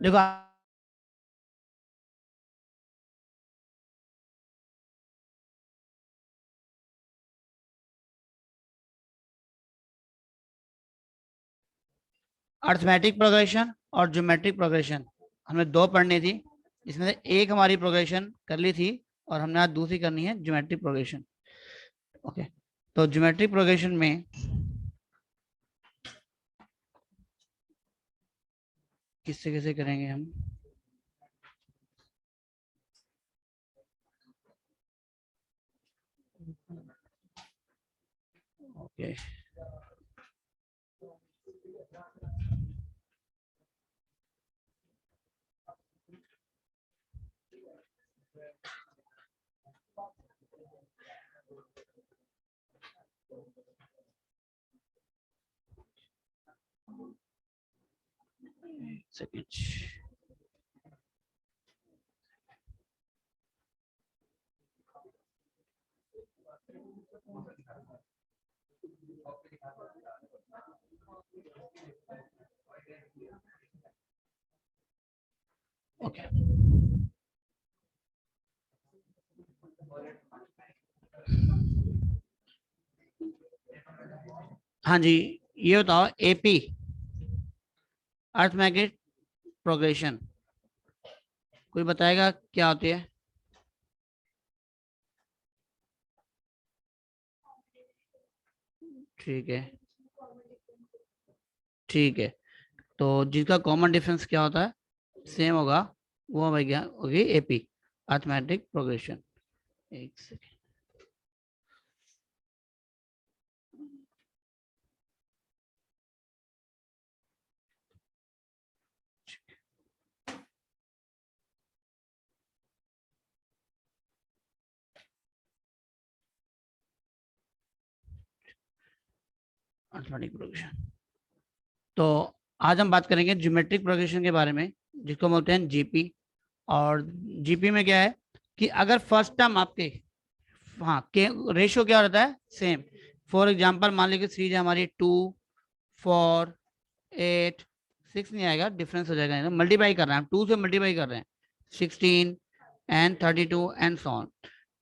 देखो arithmetic progression और geometric progression हमें दो पढ़नी थी। इसमें से एक हमारी प्रोग्रेशन कर ली थी और हमने आज दूसरी करनी है ज्योमेट्रिक प्रोग्रेशन। ओके, तो ज्योमेट्रिक प्रोग्रेशन में किससे कैसे करेंगे हम। Okay, second. ओके, हाँ जी, ये बताओ एपी अर्थमेटिक प्रोग्रेशन कोई बताएगा क्या होती है। ठीक है, ठीक है, तो जिसका कॉमन डिफरेंस क्या होता है, सेम होगा, वो हमारी क्या होगी, एपी अर्थमेटिक प्रोग्रेशन। एक सेकेंड। अर्थमेटिक प्रोग्रेशन, तो आज हम बात करेंगे ज्योमेट्रिक प्रोग्रेशन के बारे में, जिसको बोलते हैं जीपी। और जीपी में क्या है कि अगर फर्स्ट टर्म आपके, हाँ, के रेशियो क्या रहता है, सेम। फॉर एग्जांपल मान लीजिए सीरीज हमारी 2, 4, 8, 6 नहीं आएगा, डिफरेंस हो जाएगा, मल्टीप्लाई कर रहे हैं हम, 2 से मल्टीप्लाई कर रहे हैं, 16 एंड सो ऑन।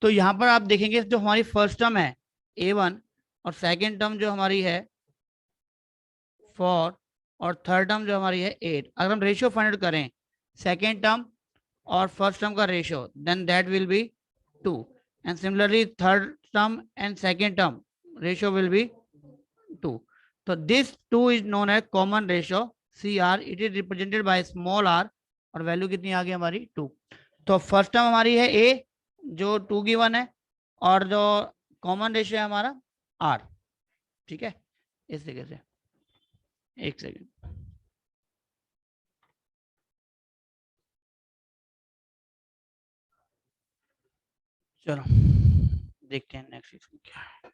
तो यहाँ पर आप देखेंगे जो हमारी फर्स्ट टर्म है A1 और सेकेंड टर्म जो हमारी है 4 और थर्ड टर्म जो हमारी है 8, अगर हम रेशियो फाइंड आउट करें सेकेंड टर्म और फर्स्ट टर्म का ratio, then that will be 2, and similarly third term and second term ratio will be 2। तो this 2 is known as common ratio CR, it is represented by small r, और value कितनी आ गई हमारी 2। तो first term हमारी है A जो 2 की 1 है, और जो कॉमन रेशियो है हमारा R। ठीक है, इस तरीके से। एक सेकेंड, चलो देखते हैं नेक्स्ट इसमें क्या है।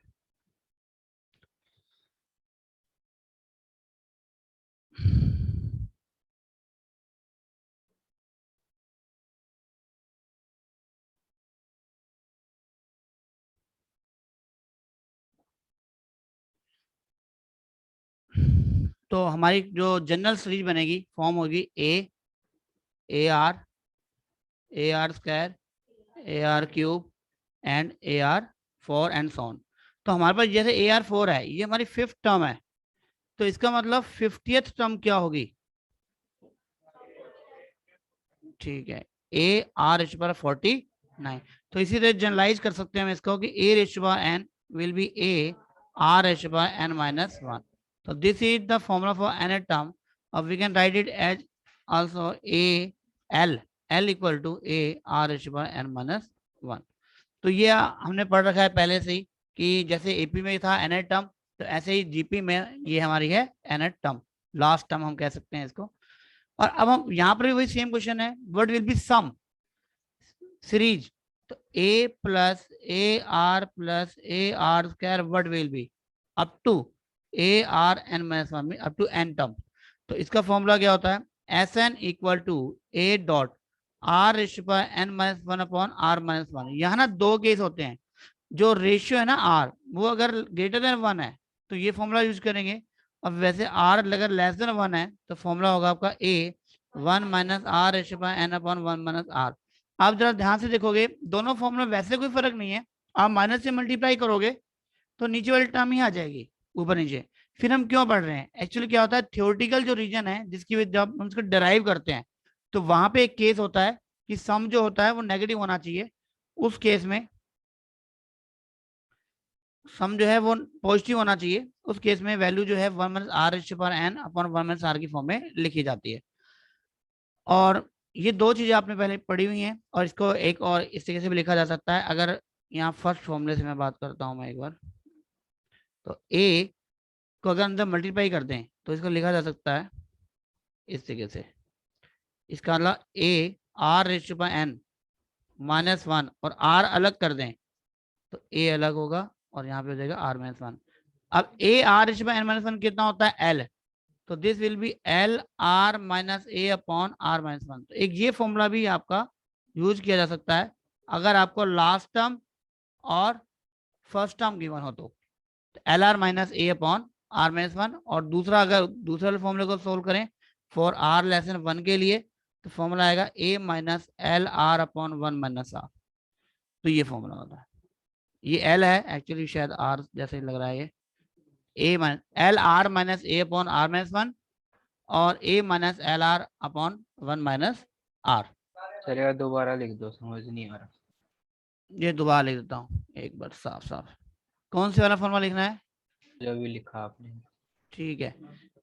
तो हमारी जो जनरल सीरीज बनेगी, फॉर्म होगी AR AR² and AR4 and so on. तो हमारे पास जैसे AR4 है, ये हमारी फिफ्थ टर्म है, तो इसका मतलब 50th टर्म क्या होगी। ठीक है, AR/49। तो इसी तरह जनरलाइज कर सकते हैं हम इसको कि A/n विल बी AR/n-1। तो this is the formula for nth term, और we can write it as also L equal to AR/n-1। तो ये हमने पढ़ रखा है पहले से ही कि जैसे एपी में था nth टर्म, तो ऐसे ही जीपी में ये हमारी है nth टर्म, लास्ट टर्म हम कह सकते हैं इसको। और अब हम यहाँ पर भी वही सेम क्वेश्चन है, what will be sum series. तो A+AR+AR² what will be up to ARn-1 up to n term. तो इसका फॉर्मूला क्या होता है, SN इक्वल टू A.R/n-1/R-1। यहाँ ना दो केस होते हैं, जो रेशियो है ना R, वो अगर ग्रेटर देन 1 है तो ये फॉर्मूला यूज करेंगे, और वैसे R अगर लेस देन 1 है तो फॉर्मूला होगा आपका 1 minus are ratio power n upon 1 minus are. आप जरा ध्यान से देखोगे दोनों फॉर्म में वैसे कोई फर्क नहीं है, आप माइनस से मल्टीप्लाई करोगे तो नीचे वाली टर्म ही आ जाएगी ऊपर नीचे। फिर हम क्यों पढ़ रहे हैं, एक्चुअली क्या होता है थ्योरेटिकल जो रीजन है जिसकी वजह जब हम उसको डिराइव करते हैं तो वहां पे एक केस होता है कि सम जो होता है वो नेगेटिव होना चाहिए, उस केस में सम जो है वो पॉजिटिव होना चाहिए, उस केस में वैल्यू जो है 1 minus are ratio power n upon 1 minus r की फॉर्म में लिखी जाती है। और ये दो चीजें आपने पहले पढ़ी हुई हैं, और इसको एक और इस तरीके से भी लिखा जा सकता है। अगर यहाँ फर्स्ट फॉर्मूले से मैं बात करता हूँ मैं एक बार, तो ए को अगर अंदर मल्टीप्लाई कर दें तो इसको लिखा जा सकता है इस तरीके से, इसका मतलब a r ratio power n minus 1 और आर अलग कर दें तो ए अलग होगा और यहाँ पे हो जाएगा आर माइनस 1। अब a r ratio power n minus 1 कितना होता है एल, तो this will be l are minus A upon are minus 1। तो एक ये फॉर्मूला भी आपका यूज किया जा सकता है अगर आपको लास्ट टर्म और फर्स्ट टर्म गिवन हो तो l are minus A upon are minus 1। और दूसरा अगर दूसरे फॉर्मूले को सोल्व करें फॉर आर लेस देन 1 के लिए तो फॉर्मूला आएगा A minus L R upon 1 minus are. तो ये फॉर्मूला होता है, ये एल है एक्चुअली शायद आर जैसे लग रहा है, ये A minus L are minus A upon are minus 1 और A minus L R upon 1 minus R. चलेगा, दोबारा लिख दो, समझ नहीं आ रहा। ये दोबारा लिख देता हूँ एक बार साफ साफ, कौन से वाला फॉर्मूला लिखना है, जो भी लिखा आपने। ठीक है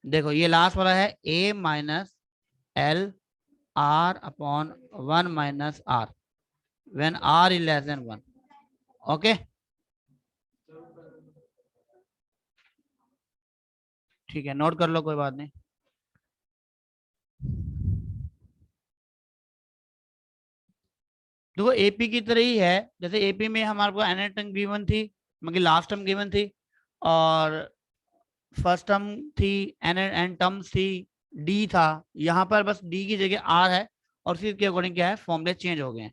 देखो ये लास्ट वाला है A minus L R upon 1 minus R when R is less than 1। Okay ठीक है नोट कर लो कोई बात नहीं। देखो एपी की तरह ही है, जैसे एपी में हमारे को एन टर्म गिवन थी, मतलब लास्ट टर्म गिवन थी और फर्स्ट टर्म थी, एन टर्म्स थी, डी था, यहाँ पर बस डी की जगह आर है और फिर के अकॉर्डिंग क्या है फॉर्मूले चेंज हो गए हैं।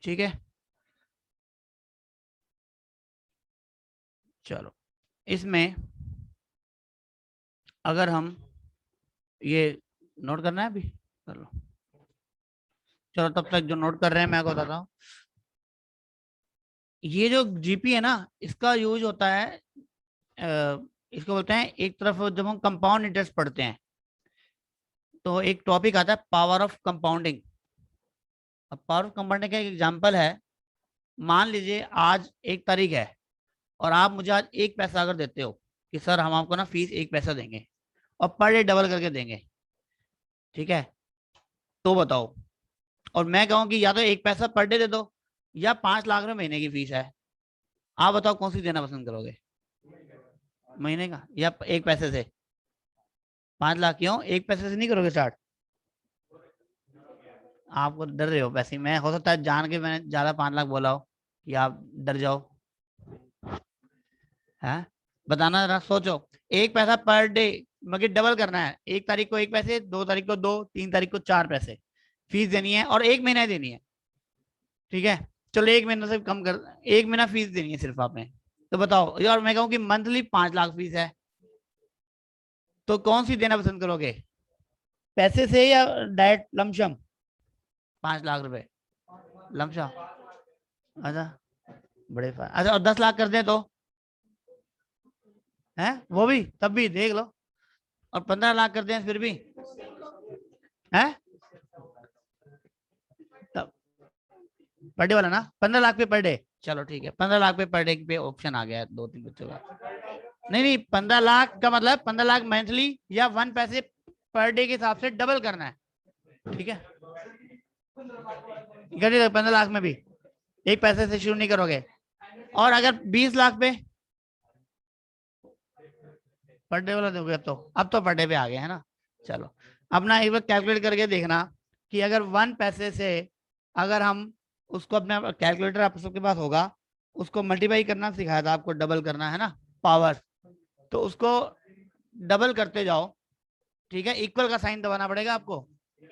ठीक है चलो इसमें अगर हम ये नोट करना है अभी कर लो, चलो तब तक जो नोट कर रहे हैं मैं आपको बताता हूँ। ये जो जीपी है ना इसका यूज होता है इसको बोलते हैं एक तरफ जब हम कंपाउंड इंटरेस्ट पढ़ते हैं तो एक टॉपिक आता है पावर ऑफ कंपाउंडिंग। अब पावर ऑफ कंपाउंडिंग का एक एग्जांपल है, मान लीजिए आज 1 तारीख है और आप मुझे आज 1 पैसा अगर देते हो कि सर हम आपको ना फीस 1 पैसा देंगे और पर डे डबल करके देंगे, ठीक है, तो बताओ, और मैं कहूँ कि या तो 1 पैसा पर डे दे दो या 5 लाख रुपए महीने की फीस है, आप बताओ कौन सी देना पसंद करोगे, महीने का या 1 पैसे से? 5 लाख क्यों, 1 पैसे से नहीं करोगे स्टार्ट? आपको डर रहे हो पैसे, मैं हो सकता है जान के मैंने ज्यादा 5 लाख बोला हो कि आप डर जाओ, है बताना जरा सोचो। 1 पैसा पर डे मगर डबल करना है, 1 तारीख को 1 पैसे, 2 तारीख को 2, 3 तारीख को 4 पैसे फीस देनी है और 1 महीना ही देनी है, ठीक है, चलो 1 महीना से कम कर, 1 महीना फीस देनी है सिर्फ आपने, तो बताओ यार मैं कहूँ कि मंथली 5 लाख फीस है तो कौन सी देना पसंद करोगे, पैसे से या डायरेक्ट लमशम? 5 लाख रुपए लमशम, अच्छा अच्छा और 10 लाख कर दें तो है वो भी तब भी देख लो, और 15 लाख कर दें फिर भी है, तब पर डे वाला ना 15 लाख पे पर डे, चलो ठीक है 15 लाख पे पर डे पे ऑप्शन आ गया है 2-3 बच्चों का। नहीं नहीं 15 लाख का मतलब 15 लाख मंथली या 1 पैसे पर डे के हिसाब से डबल करना है, ठीक है, 15 लाख में भी 1 पैसे से शुरू नहीं करोगे, और अगर 20 लाख पे पर डे वाला दोगे अब तो पर डे पे आ गए है ना। चलो अपना एक बार कैलकुलेट करके देखना कि अगर 1 पैसे से अगर हम उसको अपने कैलकुलेटर आप सबके पास होगा उसको मल्टीप्लाई करना सिखाया था आपको, डबल करना है ना पावर, तो उसको डबल करते जाओ, ठीक है, इक्वल का साइन दबाना पड़ेगा आपको,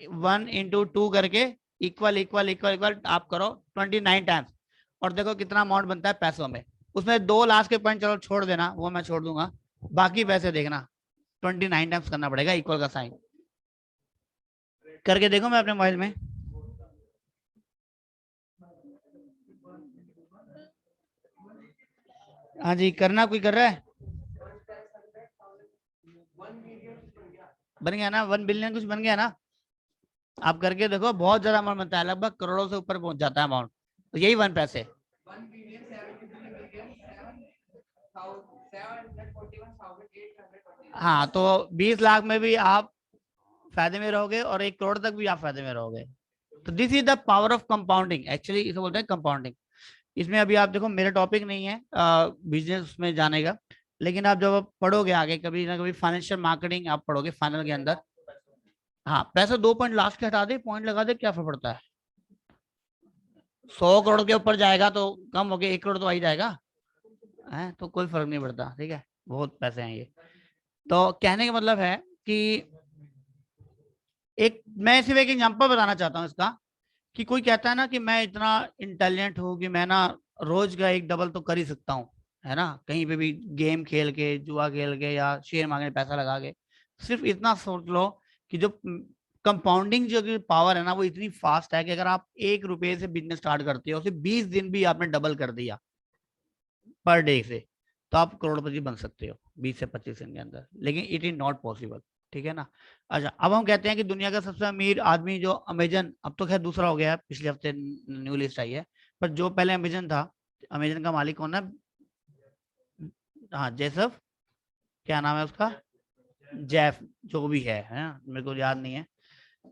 1 × 2 करके इक्वल इक्वल इक्वल इक्वल आप करो 29 टाइम्स और देखो कितना अमाउंट बनता है पैसों में। उसमें 2 लास्ट के पॉइंट चलो छोड़ देना, वो मैं छोड़ दूंगा, बाकी पैसे देखना 29 टाइम्स करना पड़ेगा इक्वल का साइन। करके देखो मैं अपने मोबाइल में। हाँ जी, करना कोई कर रहा है? बन गया ना, 1 बिलियन कुछ बन गया ना। आप करके देखो, बहुत ज्यादा अमाउंट बनता है, लगभग करोड़ों से ऊपर पहुंच जाता है अमाउंट। तो यही 1 पैसे। हाँ, तो 20 लाख में भी आप फायदे में रहोगे और 1 करोड़ तक भी आप फायदे में रहोगे। तो this is the power of compounding, actually इसे बोलते हैं कंपाउंडिंग। इसमें अभी आप देखो, मेरा टॉपिक नहीं है बिजनेस में जाने का, लेकिन आप जब आप पढ़ोगे आगे कभी ना कभी फाइनेंशियल मार्केटिंग आप पढ़ोगे फाइनल के अंदर। हाँ, पैसे 2 पॉइंट लास्ट के हटा दे, पॉइंट लगा दे, क्या फर्क पड़ता है? 100 करोड़ के ऊपर जाएगा तो कम हो गया, 1 करोड़ तो आ ही जाएगा है, तो कोई फर्क नहीं पड़ता। ठीक है, बहुत पैसे हैं ये। तो कहने का मतलब है कि एक, मैं सिर्फ एक एग्जांपल बताना चाहता हूँ इसका, कि कोई कहता है ना कि मैं इतना इंटेलिजेंट हूँ कि मैं ना रोज का 1 डबल तो कर ही सकता हूँ, है ना, कहीं पे भी गेम खेल के, जुआ खेल के या शेयर मार्केट में पैसा लगा के। सिर्फ इतना सोच लो कि जो कंपाउंडिंग जो पावर है ना, वो इतनी फास्ट है कि अगर आप 1 रुपए से बिजनेस स्टार्ट करते हो, सिर्फ 20 दिन भी आपने डबल कर दिया पर डे से, तो आप करोड़पति बन सकते हो 20 से 25 दिन के अंदर। लेकिन इट इज नॉट पॉसिबल। ठीक है ना। अच्छा, अब हम कहते हैं कि दुनिया का सबसे अमीर आदमी जो अमेजन, अब तो खैर दूसरा हो गया है, पिछले हफ्ते न्यू लिस्ट आई है, पर जो पहले अमेजन था, अमेजन का मालिक कौन है? हाँ, जेसफ, क्या नाम है उसका? जेफ, जो भी है मेरे को याद नहीं है।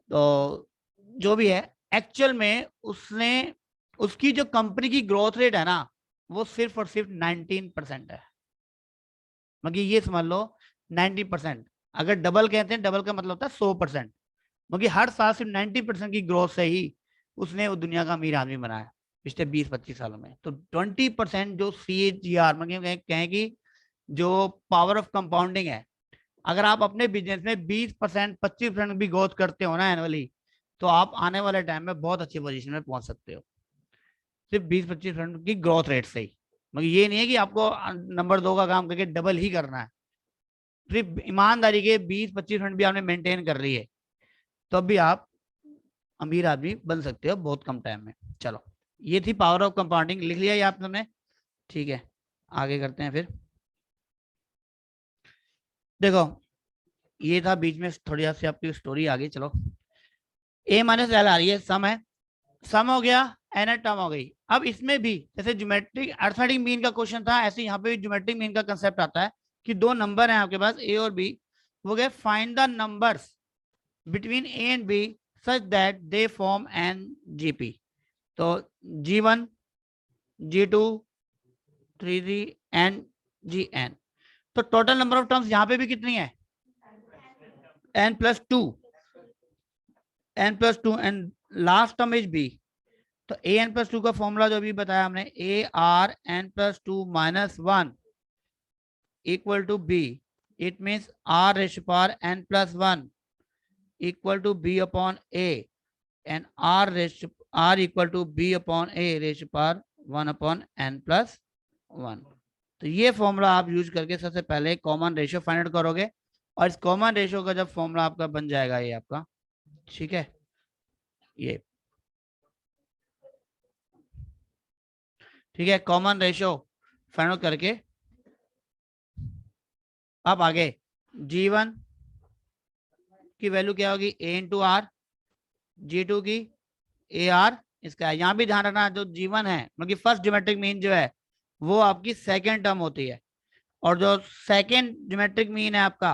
तो जो भी है, एक्चुअल में उसने, उसकी जो कंपनी की ग्रोथ रेट है ना, वो सिर्फ और सिर्फ 19% है। मगर ये समझ लो, 90%। अगर डबल कहते हैं, डबल का मतलब होता है 100%। मगर हर साल सिर्फ 90% की ग्रोथ से ही उसने वो दुनिया का अमीर आदमी बनाया पिछले 20-25 सालों में। तो 20% जो CAGR मतलब कहें कि जो पावर ऑफ कंपाउंडिंग है, अगर आप अपने बिजनेस में 20% 25% भी ग्रोथ करते हो ना एनुअली, तो आप आने वाले टाइम में बहुत अच्छी पोजीशन में पहुंच सकते हो, सिर्फ 20-25% की ग्रोथ रेट से ही। मगर ये नहीं है कि आपको नंबर 2 का काम करके डबल ही करना है। सिर्फ ईमानदारी के 20-25% भी आपने मेंटेन कर रही है, तो भी आप अमीर आदमी बन सकते हो बहुत कम टाइम में। चलो, ये थी पावर ऑफ कंपाउंडिंग, लिख लिया ये आपने? ठीक है, आगे करते हैं फिर। देखो, ये था बीच में थोड़ी सी आपकी स्टोरी आ गई। चलो, A-L आ रही है, सम है, सम हो गया, एन टर्म हो गई। अब इसमें भी जैसे ज्योमेट्रिक अर्थमेटिक मीन का क्वेश्चन था, ऐसे यहाँ पे भी ज्योमेट्रिक मीन का कंसेप्ट आता है कि दो नंबर हैं आपके पास A और B, वो गए find the numbers between A and B such that they form an GP। तो G1, G2, 3 एंड GN। तो टोटल नंबर ऑफ टर्म्स यहाँ पे भी कितनी है? n+2, n+2 and last term is B। तो an+2 का फॉर्मूला जो अभी बताया हमने, ARn+2 - 1 equal to B। It means R n+1 equal to B upon A and R equal to B upon A (1/n+1). तो ये फॉर्मूला आप use करके सबसे पहले कॉमन रेशियो फाइंड आउट करोगे, और इस कॉमन रेशियो का जब फॉर्मूला आपका बन जाएगा ये आपका, ठीक है, ये ठीक है, कॉमन रेशियो फाइंड आउट करके आप आगे G1 की वैल्यू क्या होगी? A × R, G2 की AR, इसका यहाँ भी ध्यान रखना, जो G1 है मतलब फर्स्ट ज्योमेट्रिक मीन जो है वो आपकी सेकेंड टर्म होती है, और जो सेकेंड ज्योमेट्रिक मीन है आपका,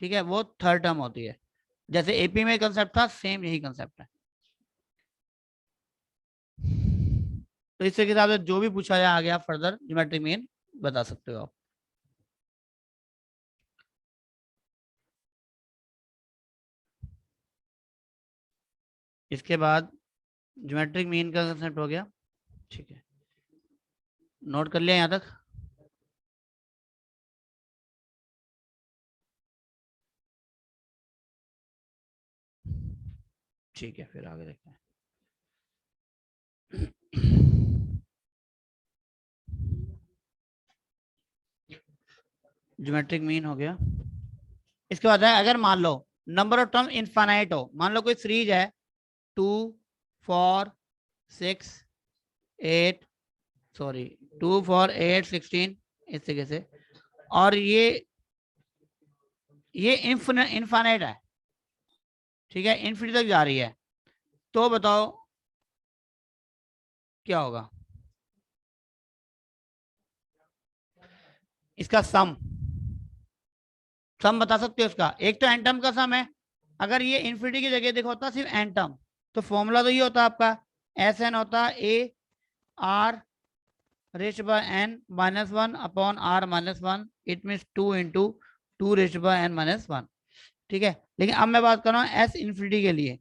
ठीक है, वो थर्ड टर्म होती है। जैसे AP में कंसेप्ट था, सेम यही कंसेप्ट है। तो इसके हिसाब से जो भी पूछा जाए आगे आप फर्दर ज्योमेट्रिक मीन बता सकते हो आप। इसके बाद ज्योमेट्रिक मीन का कंसेप्ट हो गया, ठीक है, नोट कर लिया यहाँ तक? ठीक है, फिर आगे देखते हैं। ज्योमेट्रिक मीन हो गया, इसके बाद है अगर मान लो नंबर ऑफ टर्म इनफाइनाइट हो, मान लो कोई सीरीज है 2 4 6 8 सॉरी 2 4 8 16 इस तरीके से, और ये इनफाइनाइट है, ठीक है, इन्फिनिटी तक जा रही है, तो बताओ क्या होगा इसका सम बता सकते हो इसका? एक तो एन टर्म का सम है, अगर ये इन्फिनिटी की जगह देखो होता सिर्फ एन टर्म, तो फॉर्मूला तो ये होता आपका एस एन होता a r raised by n minus one upon are minus one, it mean 2 into 2 raised by n minus one, ठीक है। लेकिन अब मैं बात कर रहा हूँ एस इन्फिनिटी के लिए,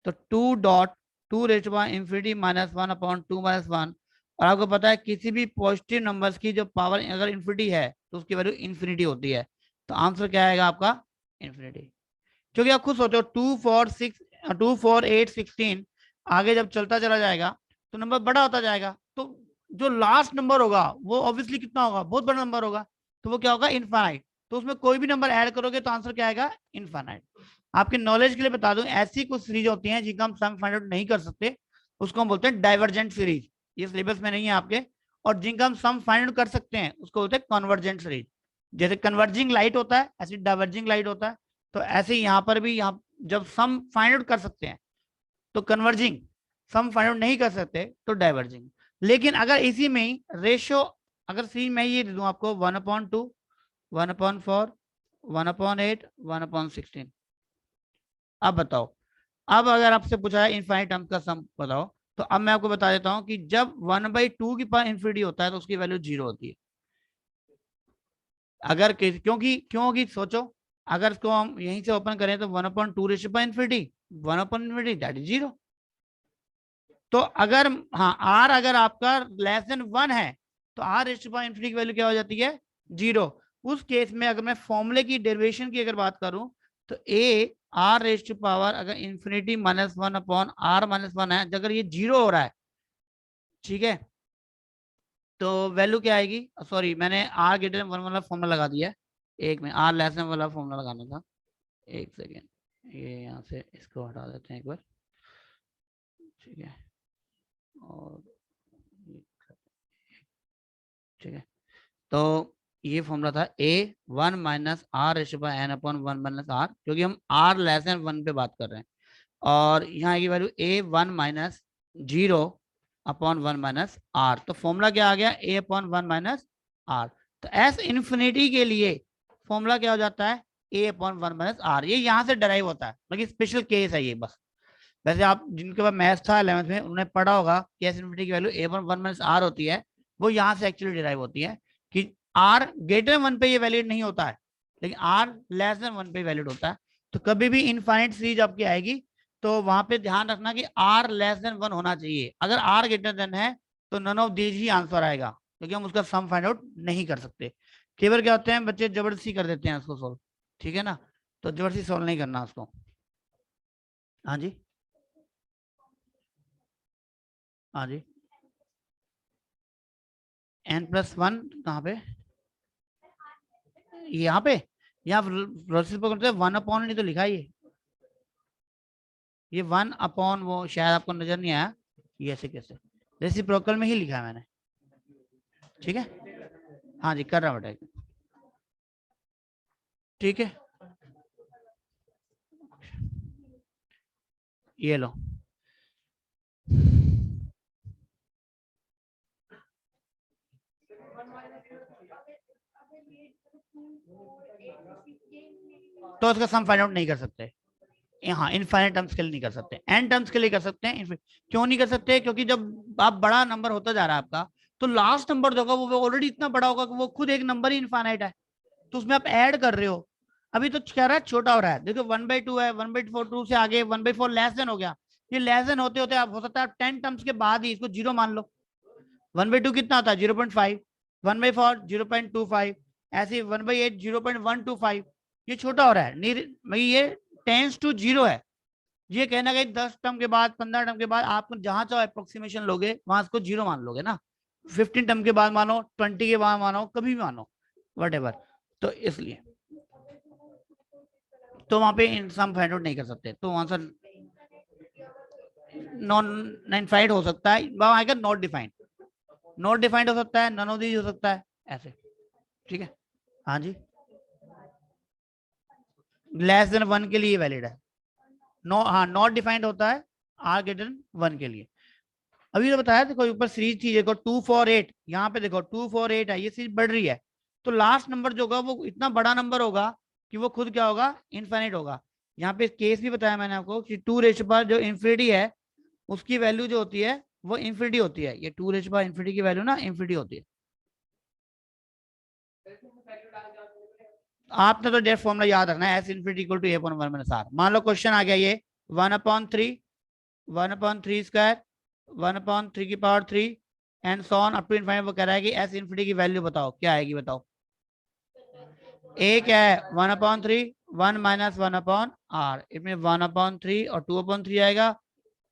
तो 2 dot 2 raised by infinity minus one upon 2 minus one, और आपको पता है किसी भी पॉजिटिव नंबर्स की जो पावर अगर इन्फिनिटी है तो उसकी वैल्यू इन्फिनिटी होती है, तो आंसर क्या आएगा आपका इन्फिनिटी। क्योंकि आप खुद सोचो 2 4 8 16 आगे जब चलता चला जाएगा तो नंबर बड़ा होता जाएगा, तो जो लास्ट नंबर होगा वो ऑब्वियसली कितना होगा, बहुत बड़ा नंबर होगा, तो वो क्या होगा इनफाइनाइट, तो उसमें कोई भी नंबर ऐड करोगे तो आंसर क्या आएगा इनफाइनाइट। आपके नॉलेज के लिए बता दूं, ऐसी कुछ सीरीज होती हैं जिनका हम सम फाइंड आउट नहीं कर सकते, उसको हम बोलते हैं डाइवर्जेंट सीरीज, ये सिलेबस में नहीं है आपके, और जिनका हम सम फाइंड आउट कर सकते हैं उसको बोलते हैं कन्वर्जेंट सीरीज। जैसे कन्वर्जिंग लाइट होता है ऐसे डाइवर्जिंग लाइट होता है, तो ऐसे ही यहाँ पर भी यहाँ जब सम फाइंड आउट कर सकते हैं तो कन्वर्जिंग, सम फाइंड आउट नहीं कर सकते तो डाइवर्जिंग। लेकिन अगर इसी में ही रेशियो, अगर सी में ये दूं आपको 1/2 1/4 1/8 1/16, अब बताओ, अब अगर आपसे पूछा है इनफाइनाइट टर्म्स का सम बताओ, तो अब मैं आपको बता देता हूं कि जब 1/2 की पावर इन्फिनिटी होता है तो उसकी वैल्यू 0 होती है। अगर क्योंकि सोचो, अगर इसको हम यहीं से ओपन करें तो 1/2 रेशियो बाय इन्फिनिटी 1/इन्फिनिटी दैट इज 0। तो अगर हाँ आर अगर आपका लेस देन 1 है तो आर रेशियो बाय इन्फिनिटी की वैल्यू क्या हो जाती है 0। उस केस में अगर मैं फॉर्मूले की डेरिवेशन की अगर बात करूं तो A R raise to power अगर infinity minus one upon are minus one है, अगर ये 0 हो रहा है, ठीक है, तो वैल्यू क्या आएगी, सॉरी मैंने आर ग्रेटर देन वन वाला फॉर्मूला लगा दिया है, एक में आर लेस देन वाला फॉर्मूला लगाना था, एक सेकेंड, ये यहाँ से इसको हटा देते हैं एक बार, ठीक है, और ठीक है, तो ये फॉर्मूला था A one minus are ratio by N upon one minus R, क्योंकि हम आर लेस देन वन पे बात कर रहे हैं, और यहाँ की value a one minus 0 upon one minus are, तो फॉर्मूला क्या आ गया a upon one minus are. तो एस इन्फिनिटी के लिए फॉर्मूला क्या हो जाता है a upon one minus r, ये यहाँ से डराइव होता है, मतलब स्पेशल केस है ये बस। वैसे आप जिनके पास मैथ्स था 11th में उन्होंने पढ़ा होगा कि एस इन्फिनिटी की value a upon one minus r होती है, वो यहाँ से एक्चुअली डिराइव होती है कि आर ग्रेटर वन पे ये वैलिड नहीं होता है, लेकिन आर लेस देन वन पे वैलिड होता है। तो कभी भी इनफाइनाइट सीरीज आपकी आएगी तो वहां पे ध्यान रखना कि आर लेस देन वन होना चाहिए, अगर आर ग्रेटर देन है तो नन ऑफ दीज ही आंसर आएगा, क्योंकि हम उसका सम फाइंड आउट नहीं कर सकते। कई बार क्या होते हैं बच्चे जबरदस्ती कर देते हैं उसको सोल्व, ठीक है ना, तो जबरदस्ती सोल्व नहीं करना उसको। हाँ जी, हाँ जी, n+1 कहाँ पे, यहाँ पे, यहाँ प्रोसेस पर करते हैं 1/, नहीं तो लिखा है ये 1/, वो शायद आपको नजर नहीं आया, ये ऐसे कैसे, रेसिप्रोकल में ही लिखा है मैंने, ठीक है, हाँ जी कर रहा बेटा, ठीक है, ये लो, तो इसका सम फाइंड आउट नहीं कर सकते, हाँ इनफाइनाइट टर्म्स के लिए नहीं कर सकते, एन टर्म्स के लिए कर सकते हैं। क्यों नहीं कर सकते, क्योंकि जब आप बड़ा नंबर होता जा रहा है आपका, तो लास्ट नंबर जो होगा वो ऑलरेडी इतना बड़ा होगा कि वो खुद एक नंबर ही इनफाइनाइट है, तो उसमें आप ऐड कर रहे हो, अभी तो कह रहा है छोटा हो रहा है, देखो 1/2 है, 1/4 2 से आगे 1/4 लेस देन हो गया, ये लेस देन होते होते आप हो सकता है आप 10 टर्म्स के बाद ही इसको 0 मान लो। 1/2 कितना होता है 0.5, 1/4 0.25, ऐसे 1/8 0.125, ये छोटा हो रहा है, नहीं ये टेंस टू 0 है, ये कहना कि 10 टर्म के बाद 15 टर्म के बाद आप जहां चाहो अप्रोक्सीमेशन लोगे वहां इसको 0 मान लोगे ना, 15 टर्म के बाद मानो, 20 के बाद मानो, कभी भी मानो, वट तो इसलिए तो वहां पे इन सम फाइंड आउट नहीं कर सकते, तो आंसर नॉन इनफाइनाइट हो सकता है, वहां आएगा नॉट डिफाइंड, नॉट डिफाइंड हो सकता है, नन ऑफ दीज हो सकता है, ऐसे। ठीक है, हाँ जी, लेस देन 1 के लिए वैलिड है। नो, हाँ, नॉट डिफाइंड होता है आर ग्रेटर देन 1 के लिए। अभी तो बताया, देखो ऊपर सीरीज थी, देखो 2 4 8, यहाँ पे देखो 2 4 8 है, ये सीरीज बढ़ रही है, तो लास्ट नंबर जो होगा वो इतना बड़ा नंबर होगा कि वो खुद क्या होगा, इनफाइनाइट होगा। यहाँ पे केस भी बताया मैंने आपको कि 2 रेशो पर जो इंफिनिटी है उसकी वैल्यू जो होती है वो इंफिनिटी होती है, ये 2 रेशो पर इंफिनिटी की वैल्यू ना इंफिनिटी होती है। आपने तो डेट फॉर्मूला याद रखना है, S infinity equal to A upon 1 minus r. मान लो क्वेश्चन आ गया ये 1/3, 1/3 स्क्वायर, 1/3 की power 3 and so on up to infinite. वो कह रहा है कि एस इनफिनिटी की वैल्यू बताओ, क्या आएगी बताओ। ए क्या है 1/3, 1 माइनस 1/r, इसमें 1/3 और 2/3 आएगा,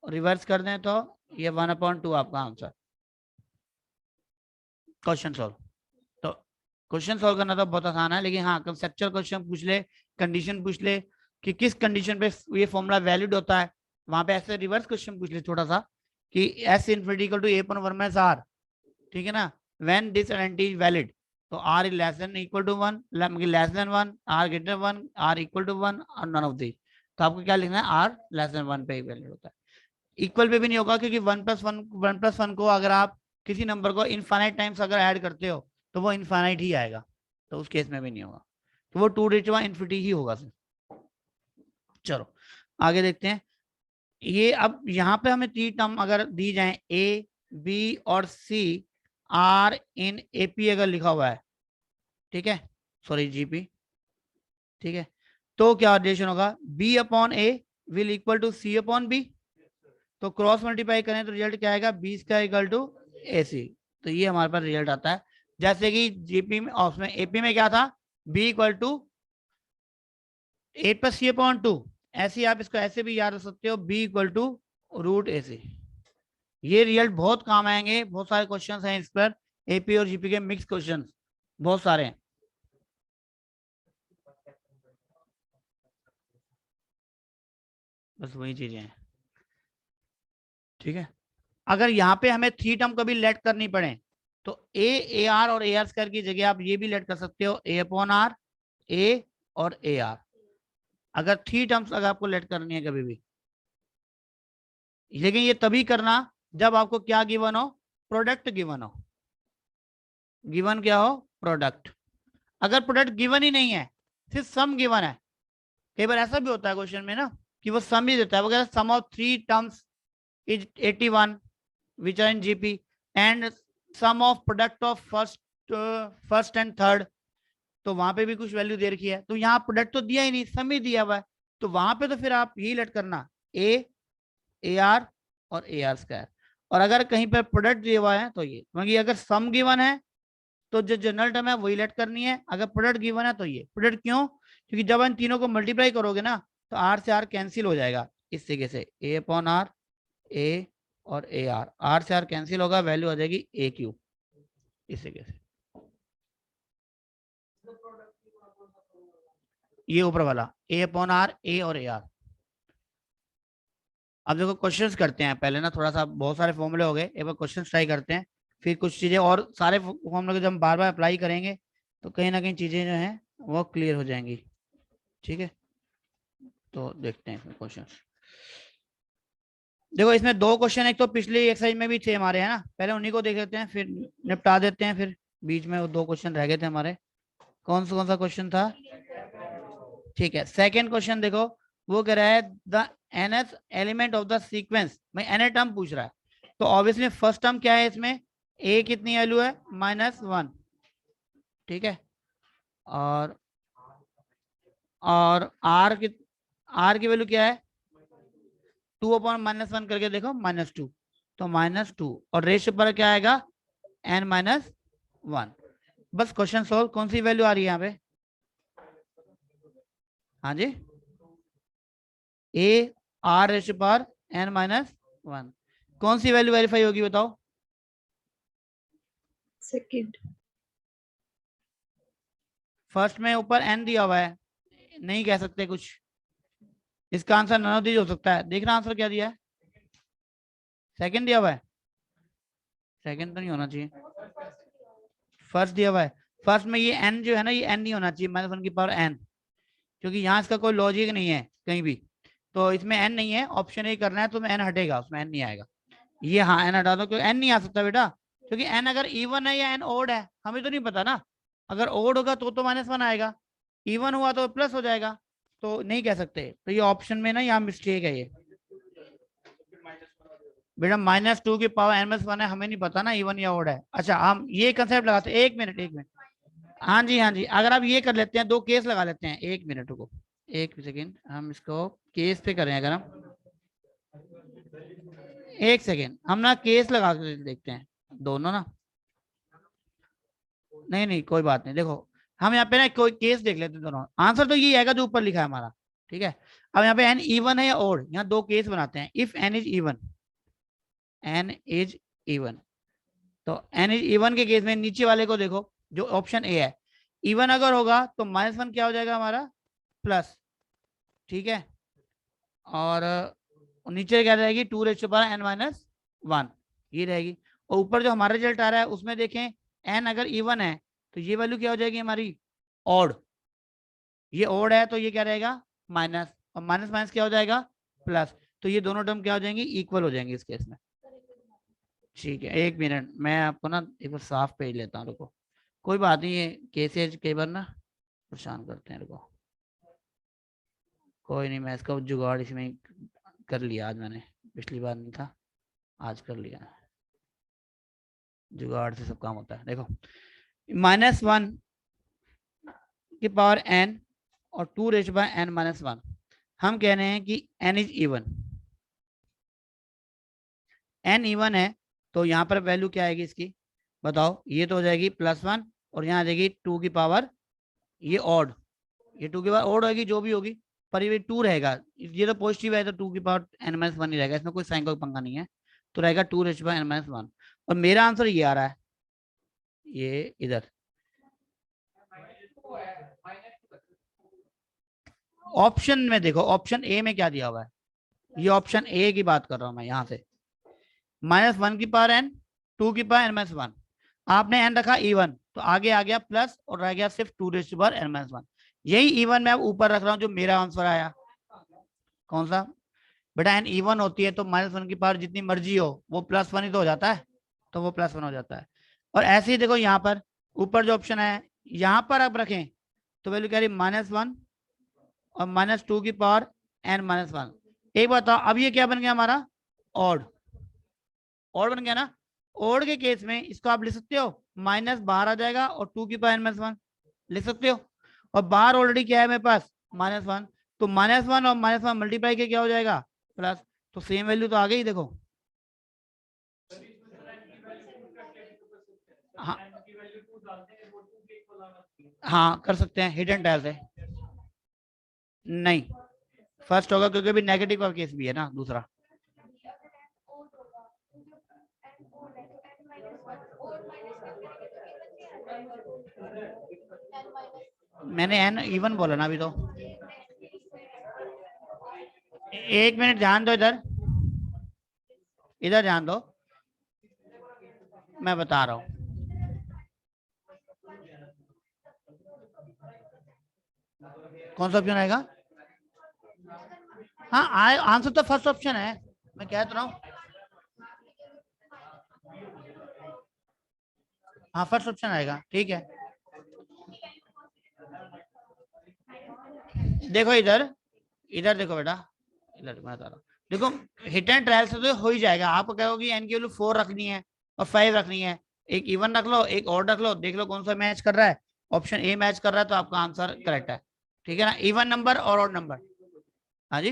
रिवर्स कर दें तो ये 1/2 आपका आंसर। Question solve. तो क्वेश्चन सॉल्व करना तो बहुत आसान है, लेकिन हाँ कंसेप्चुअल क्वेश्चन पूछ ले, कंडीशन पूछ ले कि किस कंडीशन पे ये फॉर्मूला वैलिड होता है, वहां पे ऐसे रिवर्स क्वेश्चन पूछ ले छोटा सा कि S infinity equal to A upon 1 minus R, ठीक है ना, when this identity is valid, तो R is less than equal to 1, less than 1, R greater 1, R equal to 1 और नन ऑफ दिस। तो आपको क्या लिखना है, आर लेस देन 1 पे वैलिड होता है। इक्वल पे भी नहीं होगा, क्योंकि 1+1 को अगर आप किसी नंबर को इनफाइनाइट टाइम्स अगर ऐड करते हो तो वो इनफाइनाइट ही आएगा, तो उस केस में भी नहीं होगा, तो वो 2 इन्फिनिटी ही होगा सिर्फ। चलो आगे देखते हैं। ये अब यहाँ पे हमें 3 टर्म अगर दी जाए, ए बी और सी आर इन एपी अगर लिखा हुआ है, ठीक है, सॉरी जीपी, ठीक है, तो क्या रिलेशन होगा, b upon a will equal to c upon b, तो क्रॉस मल्टीप्लाई करें तो रिजल्ट क्या आएगा, b square equal to a c. तो ये हमारे पास रिजल्ट आता है, जैसे कि जीपी में और उसमें एपी में क्या था, बी इक्वल टू 8+c/2, ऐसे आप इसको ऐसे भी याद रख सकते हो, बी इक्वल टू रूट ए सी। ये रिजल्ट बहुत काम आएंगे, बहुत सारे क्वेश्चंस हैं इस पर, एपी और जीपी के मिक्स क्वेश्चंस बहुत सारे हैं। बस वही चीजें हैं, ठीक है। अगर यहाँ पे हमें 3 टर्म कभी लेट करनी पड़े तो ए आर और ए आर स्क्वायर की जगह आप ये भी लेट कर सकते हो, ए अपॉन आर, ए और ए आर, अगर 3 टर्म्स अगर आपको लेट करनी है कभी भी। लेकिन ये तभी करना जब आपको क्या गिवन हो, प्रोडक्ट गिवन हो। गिवन क्या हो, प्रोडक्ट। अगर प्रोडक्ट गिवन ही नहीं है, सिर्फ सम गिवन है, कई बार ऐसा भी होता है क्वेश्चन में ना कि वो सम ही देता है वगैरह, sum of 3 terms is 81 which are in GP and sum of product of first and third, तो वहां पे भी कुछ वैल्यू दे रखी है, तो यहाँ प्रोडक्ट तो दिया ही नहीं, सम ही दिया हुआ है, तो वहां पे तो फिर आप यही लेट करना ए आर और ए आर स्क्वायर। और अगर कहीं पर प्रोडक्ट दिया हुआ है तो ये, क्योंकि अगर सम गिवन है तो जो जनरल टर्म है वही लेट करनी है, अगर प्रोडक्ट गिवन है तो ये प्रोडक्ट क्यों, क्योंकि जब इन तीनों को मल्टीप्लाई करोगे ना तो आर से आर कैंसिल हो जाएगा, इस तरीके से ए अपॉन आर, ए और ए आर, आर से आर कैंसिल होगा, वैल्यू आ जाएगी ए क्यू, इस तरीके से। ये ऊपर वाला ए अपॉन आर, ए और ए आर। अब देखो क्वेश्चंस करते हैं पहले ना, थोड़ा सा बहुत सारे फॉर्मूले हो गए, एक बार क्वेश्चन ट्राई करते हैं, फिर कुछ चीजें और सारे फॉर्मूले को जब हम बार बार अप्लाई करेंगे तो कहीं ना कहीं चीजें जो हैं वो क्लियर हो जाएंगी, ठीक है। तो देखते हैं क्वेश्चन। देखो इसमें 2 क्वेश्चन, एक तो पिछली एक्सरसाइज में भी थे हमारे, है ना, पहले उन्हीं को देख लेते हैं फिर निपटा देते हैं, फिर बीच में वो 2 क्वेश्चन रह गए थे हमारे। कौन सा क्वेश्चन था, ठीक है, सेकंड क्वेश्चन देखो, वो कह रहा है the nth element of the sequence, मैं nth टर्म पूछ रहा है, तो ऑब्वियसली फर्स्ट टर्म क्या है इसमें, a कितनी वैल्यू है, -1, ठीक है, और r की वैल्यू क्या है, 2/-1 करके देखो, -2, तो -2, और रेशियो पर क्या आएगा, n-1। बस क्वेश्चन सोल्व, कौन सी वैल्यू आ रही है यहाँ पे, हाँ जी, ए आर रेशियो पर n-1, कौन सी वैल्यू वेरीफाई होगी बताओ, सेकंड, फर्स्ट में ऊपर n दिया हुआ है, नहीं कह सकते कुछ, इसका आंसर नन ऑफ दीज हो सकता है। देखना आंसर क्या दिया है, सेकंड दिया हुआ है, सेकंड तो नहीं होना चाहिए, फर्स्ट दिया हुआ है। फर्स्ट में ये n जो है ना, ये n नहीं होना चाहिए, -1 की पावर n, क्योंकि यहाँ इसका कोई लॉजिक नहीं है कहीं भी, तो इसमें n नहीं है। ऑप्शन ए करना है तो n हटेगा, उसमें n नहीं आएगा। ये हाँ n हटा दो, क्योंकि n नहीं आ सकता बेटा, क्योंकि n अगर इवन है या n ओड है हमें तो नहीं पता ना। अगर ओड होगा तो -1 आएगा, इवन हुआ तो प्लस हो जाएगा, तो नहीं कह सकते। तो ये ऑप्शन में ना यहाँ मिस्टेक है ये बेटा। -2 की पावर n-1 है, हमें नहीं पता ना इवन या ओड है। अच्छा हम ये कंसेप्ट लगाते हैं, एक मिनट एक मिनट। हाँ जी हाँ जी, अगर आप ये कर लेते हैं, दो केस लगा लेते हैं, एक मिनट रुको, एक सेकेंड, हम इसको केस पे करें। अगर हम एक सेकेंड, हम ना केस लगा के देखते हैं दोनों ना, नहीं नहीं कोई बात नहीं। देखो हम यहाँ पे ना कोई केस देख लेते हैं दोनों, आंसर तो ये आएगा जो ऊपर लिखा है हमारा, ठीक है। अब यहाँ पे एन इवन है या ओड, यहाँ दो केस बनाते हैं। If n is even, n is even, तो एन इज इवन के केस में नीचे वाले को देखो, जो ऑप्शन ए है, इवन अगर होगा तो -1 क्या हो जाएगा हमारा, प्लस, ठीक है। और नीचे क्या रहेगी, 2n-1 ये रहेगी। और ऊपर जो हमारा रिजल्ट आ रहा है उसमें देखें, n अगर इवन है तो ये वैल्यू क्या हो जाएगी हमारी, ऑड। ये ऑड है तो ये क्या रहेगा, माइनस, और माइनस माइनस क्या हो जाएगा, प्लस। तो ये दोनों टर्म क्या हो जाएंगे, इक्वल हो जाएंगे इस केस में। ठीक है, एक मिनट मैं आपको ना एक बार साफ पेज लेता हूँ, रुको। कोई बात नहीं, ये केसेज कई बार ना परेशान करते हैं, रुको। कोई नहीं, मैं इसका जुगाड़ इसमें कर लिया आज मैंने, पिछली बार नहीं था, आज कर लिया। जुगाड़ से सब काम होता है। देखो -1 की पावर n और 2n-1, हम कह रहे हैं कि n is even, n even है तो यहाँ पर वैल्यू क्या आएगी इसकी, बताओ। ये तो हो जाएगी +1, और यहाँ आ जाएगी 2 की पावर ये ऑड, ये 2 की पावर ऑड होगी जो भी होगी, पर ये 2 रहेगा। ये तो पॉजिटिव है तो 2 की पावर n-1 ही रहेगा, इसमें कोई साइन का पंगा नहीं है, तो रहेगा 2n-1। और मेरा आंसर ये आ रहा है, ये इधर ऑप्शन में देखो, ऑप्शन ए में क्या दिया हुआ है, ये ऑप्शन ए की बात कर रहा हूं मैं यहाँ से। -1 की पावर n, 2 की पावर n-1, आपने n रखा इवन तो आगे आ गया प्लस, और रह गया सिर्फ 2n-1। यही इवन मैं अब ऊपर रख रहा हूँ, जो मेरा आंसर आया कौन सा बेटा, n इवन होती है तो -1 की पावर जितनी मर्जी हो वो +1 ही तो हो जाता है, तो वो +1 हो जाता है। और ऐसे ही देखो यहाँ पर ऊपर जो ऑप्शन है, यहाँ पर आप रखें तो वैल्यू क्या रही, -1 और -2 की पावर n-1। एक बताओ अब ये क्या बन गया हमारा, ऑड, ऑड बन गया ना। ऑड के केस में इसको आप लिख सकते हो, माइनस बाहर आ जाएगा और 2 की पावर n-1 लिख सकते हो, और बाहर ऑलरेडी क्या है मेरे पास, -1, तो -1 और -1 मल्टीप्लाई के क्या हो जाएगा, प्लस। तो सेम वैल्यू तो आ गई देखो। हाँ हाँ कर सकते हैं हिडन टैल से, नहीं फर्स्ट होगा क्योंकि अभी नेगेटिव का केस भी है ना दूसरा। मैंने n इवन बोला ना अभी तो। एक मिनट ध्यान दो, इधर इधर ध्यान दो, मैं बता रहा हूँ। कौन सा ऑप्शन आएगा, हाँ आंसर तो फर्स्ट ऑप्शन है, मैं कह तो रहा हूँ। हाँ फर्स्ट ऑप्शन आएगा, ठीक है। देखो इधर, इधर देखो बेटा, इधर मैं बता रहा हूँ। देखो हिट एंड ट्रायल से तो हो ही जाएगा। आप कहोगे एन की वैल्यू 4 रखनी है और 5 रखनी है, एक इवन रख लो एक और रख लो, देख लो कौन सा मैच कर रहा है। ऑप्शन ए मैच कर रहा है तो आपका आंसर करेक्ट है, ठीक है ना, इवन नंबर और ऑड नंबर। हाँ जी,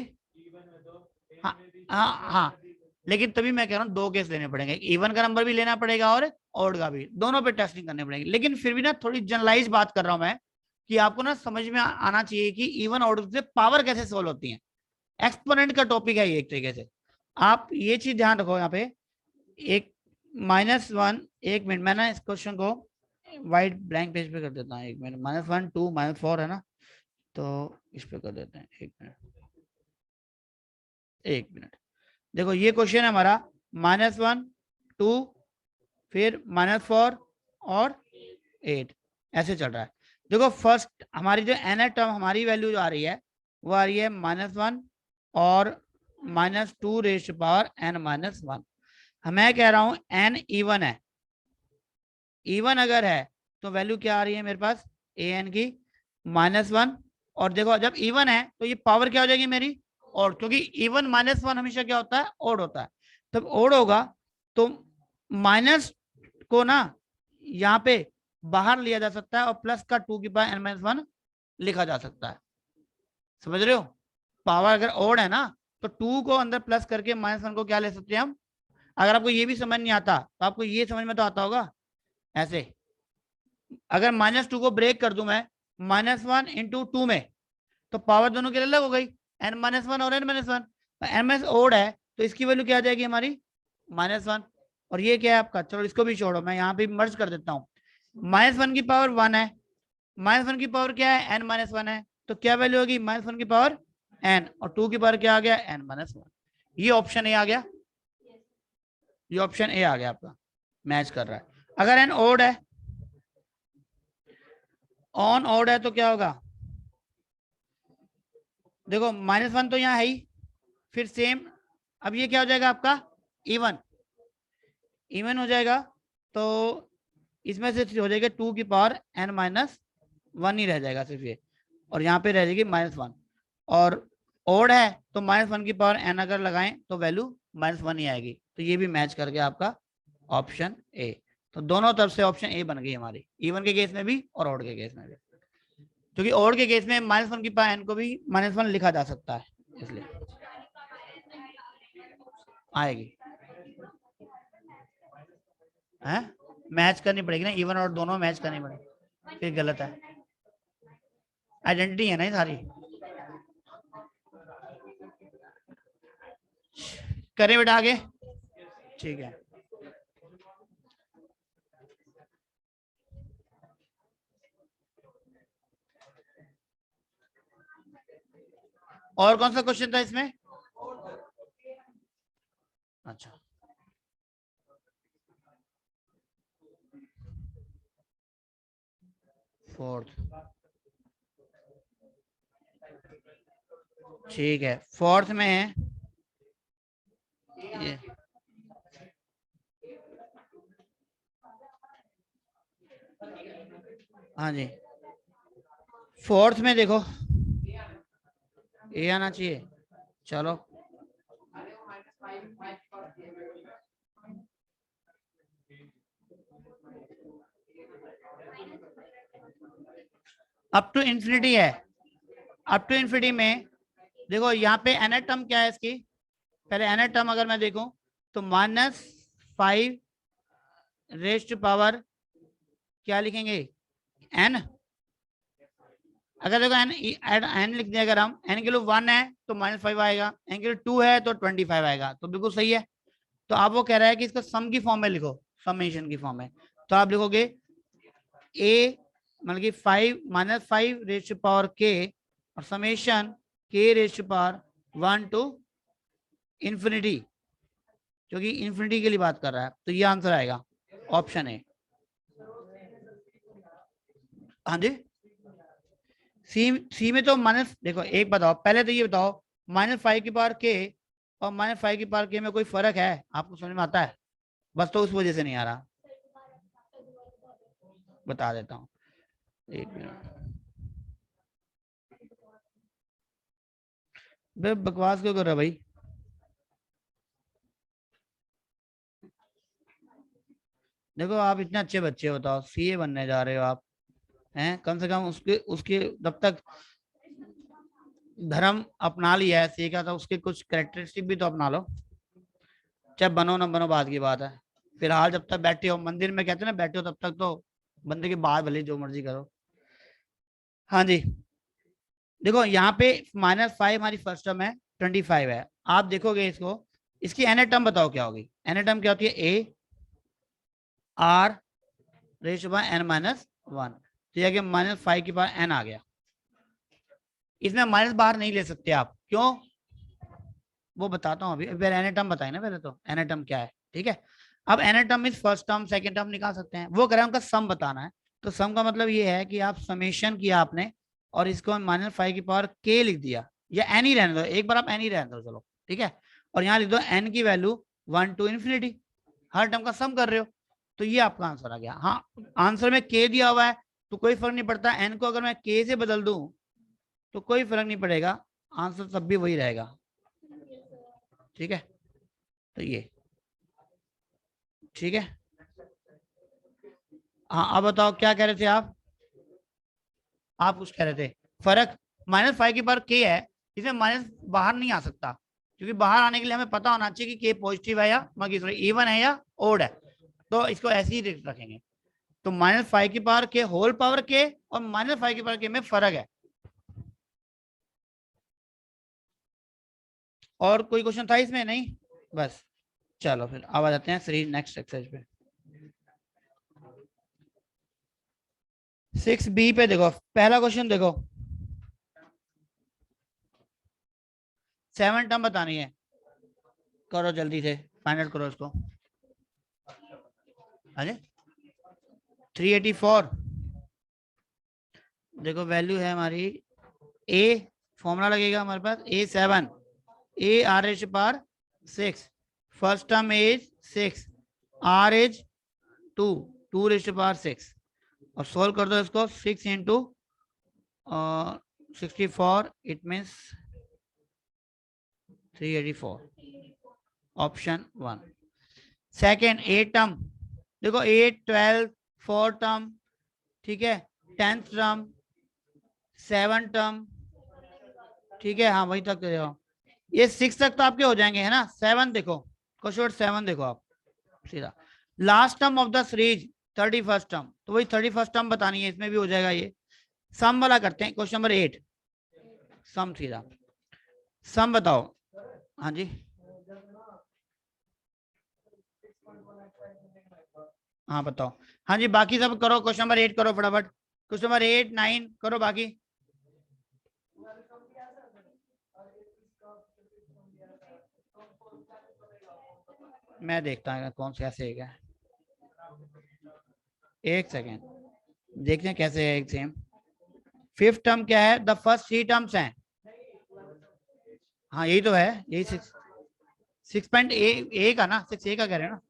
हाँ हाँ हाँ, लेकिन तभी मैं कह रहा हूँ दो केस लेने पड़ेंगे, इवन का नंबर भी लेना पड़ेगा और ऑड का भी, दोनों पे टेस्टिंग करने पड़ेगी। लेकिन फिर भी ना थोड़ी जनरलाइज बात कर रहा हूँ मैं, कि आपको ना समझ में आना चाहिए कि इवन ऑड से पावर कैसे सोल्व होती है। एक्सपोनेंट का टॉपिक है ये एक तरीके से, आप ये चीज ध्यान रखो। यहाँ पे एक -1, एक मिनट मैं ना इस क्वेश्चन को वाइट ब्लैंक पेज पे कर देता हूँ, एक मिनट, -1 2 -4 है ना, तो इस पे कर देते हैं, एक मिनट। एक मिनट, देखो ये क्वेश्चन है हमारा -1 2 फिर -4 और 8 ऐसे चल रहा है। देखो फर्स्ट हमारी जो n टर्म हमारी वैल्यू जो आ रही है वो आ रही है -1 और -2 रेज़ टू पावर n-1। मैं कह रहा हूं n इवन है, इवन अगर है तो वैल्यू क्या आ रही है मेरे पास an की -1। और देखो जब इवन है तो ये पावर क्या हो जाएगी मेरी और, क्योंकि इवन -1 हमेशा क्या होता है ओड होता है। तब ओड होगा तो माइनस को ना यहाँ पे बाहर लिया जा सकता है और प्लस का 2 की पावर n-1 लिखा जा सकता है। समझ रहे हो, पावर अगर ओड है ना तो 2 को अंदर प्लस करके -1 को क्या ले सकते हैं हम। अगर आपको ये भी समझ नहीं आता तो आपको ये समझ में तो आता होगा ऐसे, अगर -2 को ब्रेक कर दूं मैं -1 इंटू 2 में तो पावर दोनों के लिए अलग हो गई n-1 और n-1। n ओड है तो इसकी वैल्यू क्या आ जाएगी हमारी -1। और ये क्या है आपका, चलो इसको भी छोड़ो, मैं यहाँ पे मर्ज कर देता हूँ। -1 की पावर 1 है, -1 की पावर क्या है n-1 है, तो क्या वैल्यू होगी -1 की पावर n और 2 की पावर क्या आ गया n-1। ये ऑप्शन ए आ गया, ये ऑप्शन ए आ गया आपका, मैच कर रहा है। अगर n ओड है, ऑन ओड है तो क्या होगा, देखो -1 तो यहाँ है ही, फिर सेम अब ये क्या हो जाएगा आपका इवन, इवन हो जाएगा तो इसमें से हो जाएगा 2 की पावर n-1 ही रह जाएगा सिर्फ ये, और यहाँ पे रह जाएगी -1। और ओड है तो -1 की पावर n अगर लगाएं तो वैल्यू -1 ही आएगी, तो ये भी मैच कर गया आपका ऑप्शन ए। तो दोनों तरफ से ऑप्शन ए बन गई हमारी, इवन के केस में भी और ओड के केस में भी, क्योंकि ओड के केस में -1 की पावर n को भी -1 लिखा जा सकता है, इसलिए आएगी है, मैच करनी पड़ेगी ना, इवन और दोनों मैच करनी पड़ेगी, फिर गलत है, आइडेंटिटी है ना ये सारी। करें बेटा आगे, ठीक है। और कौन सा क्वेश्चन था इसमें, अच्छा फोर्थ, ठीक है फोर्थ में है ये, हाँ जी फोर्थ में देखो ये आना चाहिए, चलो अप टू इंफिनिटी है, अप टू इंफिनिटी में देखो यहाँ पे एन टर्म क्या है इसकी, पहले एन टर्म अगर मैं देखूं तो -5 रेज़ टू पावर क्या लिखेंगे n, अगर देखो n लिख दिया, अगर हम n के लिए 1 है तो -5 आएगा, n के लिए 2 है तो 25 आएगा, तो बिल्कुल सही है। तो आप वो कह रहा है कि इसको सम की फॉर्म में लिखो, समेशन की फॉर्म में, तो आप लिखोगे a मतलब कि 5 रेज़ टू पावर k और summation k raise to power 1 to infinity, क्योंकि इंफिनिटी के लिए बात कर रहा है, तो ये आंसर आएगा ऑप्शन ए। हाँ जी सी में तो माइनस, देखो एक बताओ पहले तो ये बताओ -5 की पावर k और -5 की पावर k में कोई फर्क है आपको समझ में आता है, बस तो उस वजह से नहीं आ रहा, बता देता हूँ एक मिनट, बकवास क्यों कर रहा भाई, देखो आप इतने अच्छे बच्चे बताओ सीए बनने जा रहे हो आप हैं, कम से कम उसके उसके जब तक धर्म अपना लिया है सीखा था उसके कुछ कैरेक्टरिस्टिक भी तो अपना लो, चाहे बनो ना बनो बात की बात है, फिलहाल जब तक बैठे हो मंदिर में कहते हैं ना बैठे हो तब तक तो बंदे की बात भले जो मर्जी करो। हाँ जी देखो यहाँ पे -5 हमारी फर्स्ट टर्म है, 25 है, आप देखोगे इसको, इसकी एन टर्म बताओ क्या होगी, एन टर्म क्या होती है a r raise to power n-1, तो ये -5 की पावर n आ गया, इसमें माइनस बाहर नहीं ले सकते आप, क्यों वो बताता हूँ अभी, फिर एन टर्म बताए ना पहले, तो एन टर्म क्या है, ठीक है। अब n term is first term second term निकाल सकते हैं, वो कह रहे हैं उनका सम बताना है। तो सम का मतलब ये है कि आप समेशन किया आपने और इसको -5 की पावर k लिख दिया, या एन ही रहने दो, एक बार आप एन ही रहने दो, चलो ठीक है। और यहाँ लिख दो एन की value 1 to infinity, her term का सम कर रहे हो, तो ये आपका आंसर आ गया। हाँ, आंसर में k दिया हुआ है तो कोई फर्क नहीं पड़ता, एन को अगर मैं k से बदल दूं तो कोई फर्क नहीं पड़ेगा, आंसर तब भी वही रहेगा, ठीक है। तो ये ठीक है। हाँ, अब बताओ क्या कह रहे थे आप कुछ कह रहे थे। फर्क -5 की पावर k है, इसमें माइनस बाहर नहीं आ सकता, क्योंकि बाहर आने के लिए हमें पता होना चाहिए कि k पॉजिटिव है या सॉरी इवन है या ओड है, तो इसको ऐसे ही रखेंगे। तो -5 की power k whole power k और -5 की पावर k में फर्क है। और कोई क्वेश्चन था इसमें? नहीं, बस चलो फिर अब आ जाते हैं सीरीज नेक्स्ट एक्सरसाइज पे। 6b पे देखो, पहला क्वेश्चन देखो, 7 टर्म बतानी है, करो जल्दी से, फाइंड आउट करो इसको। अरे 384, देखो वैल्यू है हमारी a, फॉर्मूला लगेगा हमारे पास a7, a r h power 6, first term is 6, r is 2, 2 raise power 6, और सोल्व कर दो इसको, 6 into 64, it means 384, option 1। Second 8 term, देखो 8, 12, 4 टर्म, ठीक है, 10th टर्म, 7 टर्म, ठीक है, हाँ वही तक देखो, ये 6 तक तो आपके हो जाएंगे, है ना। 7 देखो, क्वेश्चन 7 देखो आप सीधा, last term of the series 31st term, तो वही 31st टर्म बतानी है, इसमें भी हो जाएगा ये। सम वाला करते हैं, क्वेश्चन नंबर 8, सम सीधा, सम बताओ। हाँ जी, हाँ बताओ, हाँ जी, बाकी सब करो, क्वेश्चन नंबर 8 करो फटाफट, क्वेश्चन नंबर 8, 9 करो बाकी। मैं देखता हूँ कौन से कैसे है, एक सेकेंड, देखते हैं कैसे है एक सेम। 5th टर्म क्या है, द फर्स्ट 3 टर्म्स हैं, हाँ यही तो है, यही 6.a का ना, 6a का कह रहे हैं ना।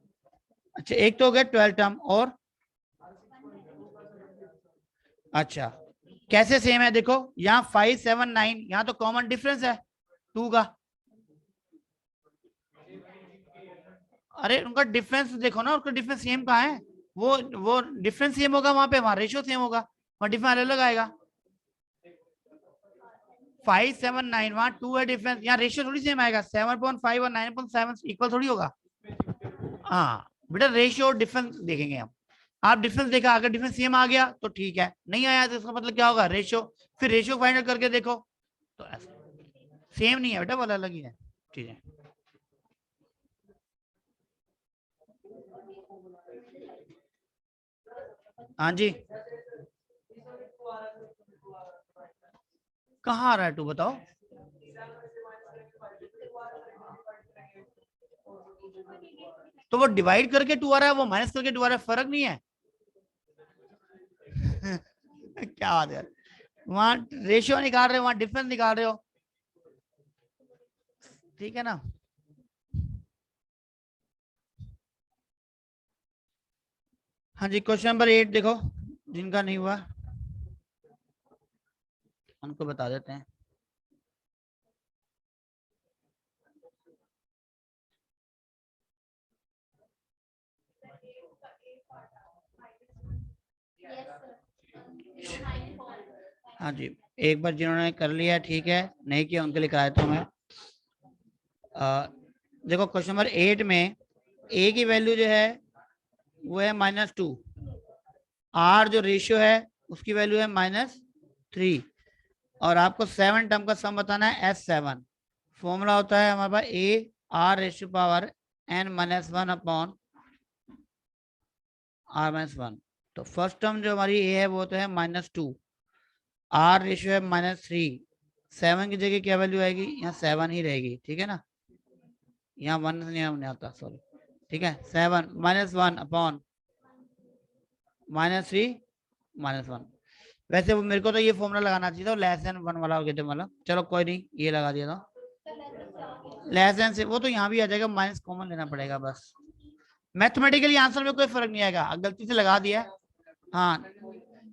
अच्छा, एक तो हो गया 12 टर्म, और अच्छा कैसे सेम है, देखो यहाँ 5, 7, 9, यहाँ तो कॉमन डिफरेंस है 2 का, अरे उनका डिफरेंस देखो ना, उनका डिफरेंस सेम कहाँ है, वो डिफरेंस सेम होगा वहां पे, वहां रेशियो सेम होगा, वहां डिफरेंस अलग आएगा। 5, 7, 9 वहां 2 है डिफरेंस, यहाँ रेशियो थोड़ी सेम आएगा, 7.5 और 9.7 इक्वल थोड़ी होगा। हाँ बेटा, रेशियो डिफरेंस देखेंगे हम, आप डिफरेंस देखा, अगर डिफरेंस सेम आ गया तो ठीक है, नहीं आया तो इसका मतलब क्या होगा, रेशियो, फिर रेशियो फाइंड आउट करके देखो, तो ऐसा सेम नहीं है बेटा, वाला अलग ही है चीजें। हाँ जी, कहाँ आ रहा है 2 बताओ, तो वो डिवाइड करके 2 आ रहा है, वो माइनस करके 2 आ रहा है, फर्क नहीं है। क्या बात है, वहां रेशियो निकाल रहे हो, वहां डिफरेंस निकाल रहे हो, ठीक है ना। हाँ जी, क्वेश्चन नंबर 8 देखो, जिनका नहीं हुआ उनको बता देते हैं। हाँ जी, एक बार जिन्होंने कर लिया ठीक है, नहीं किया उनके लिए कराया तो मैं देखो क्वेश्चन नंबर 8 में a की वैल्यू जो है वो है -2, r जो रेशियो है उसकी वैल्यू है -3, और आपको 7 टर्म का सम बताना है S7। फॉर्मूला होता है हमारे पास a r ratio power n-1 upon r-1। तो फर्स्ट टर्म जो हमारी a है वो तो है -2, r रेशियो है -3, 7 की जगह क्या वैल्यू आएगी, यहाँ 7 ही रहेगी, ठीक है ना। यहाँ 1 नहीं आता, सॉरी। ठीक है, 7 -1 अपॉन -3 -1। वैसे वो मेरे को तो ये फॉर्मूला लगाना चाहिए था, लेस देन 1 वाला हो गया था मतलब, चलो कोई नहीं, ये लगा दिया था। लेस देन से वो तो यहाँ भी आ जाएगा, माइनस कॉमन लेना पड़ेगा बस। मैथमेटिकली आंसर में कोई फर्क नहीं आएगा, गलती से लगा दिया। हाँ,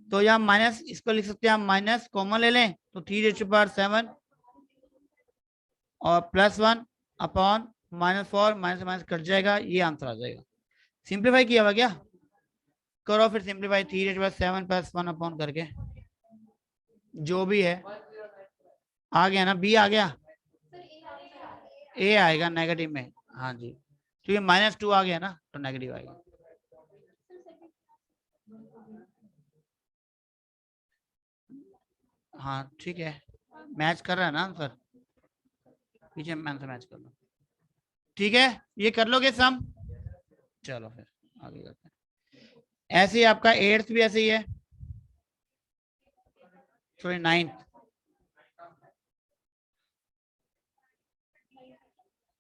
तो यहाँ माइनस इसको लिख सकते हैं हम, माइनस कॉमन ले लें तो 3⁻7 और +1 अपॉन -4, माइनस माइनस कट जाएगा, ये आंसर आ जाएगा। सिंप्लीफाई किया हुआ क्या? करो फिर सिंप्लीफाई, 3⁻7 +1 अपॉन करके, जो भी है आ गया ना, बी आ गया, ए आएगा नेगेटिव में। हाँ जी, क्योंकि -2 आ गया ना तो नेगेटिव आएगा। हाँ ठीक है, मैच कर रहा है ना आंसर, पीछे मैं आंसर मैच कर लो। ठीक है, ये कर लोगे सम? चलो फिर आगे करते हैं। ऐसे ही आपका 8th भी ऐसे ही है, सॉरी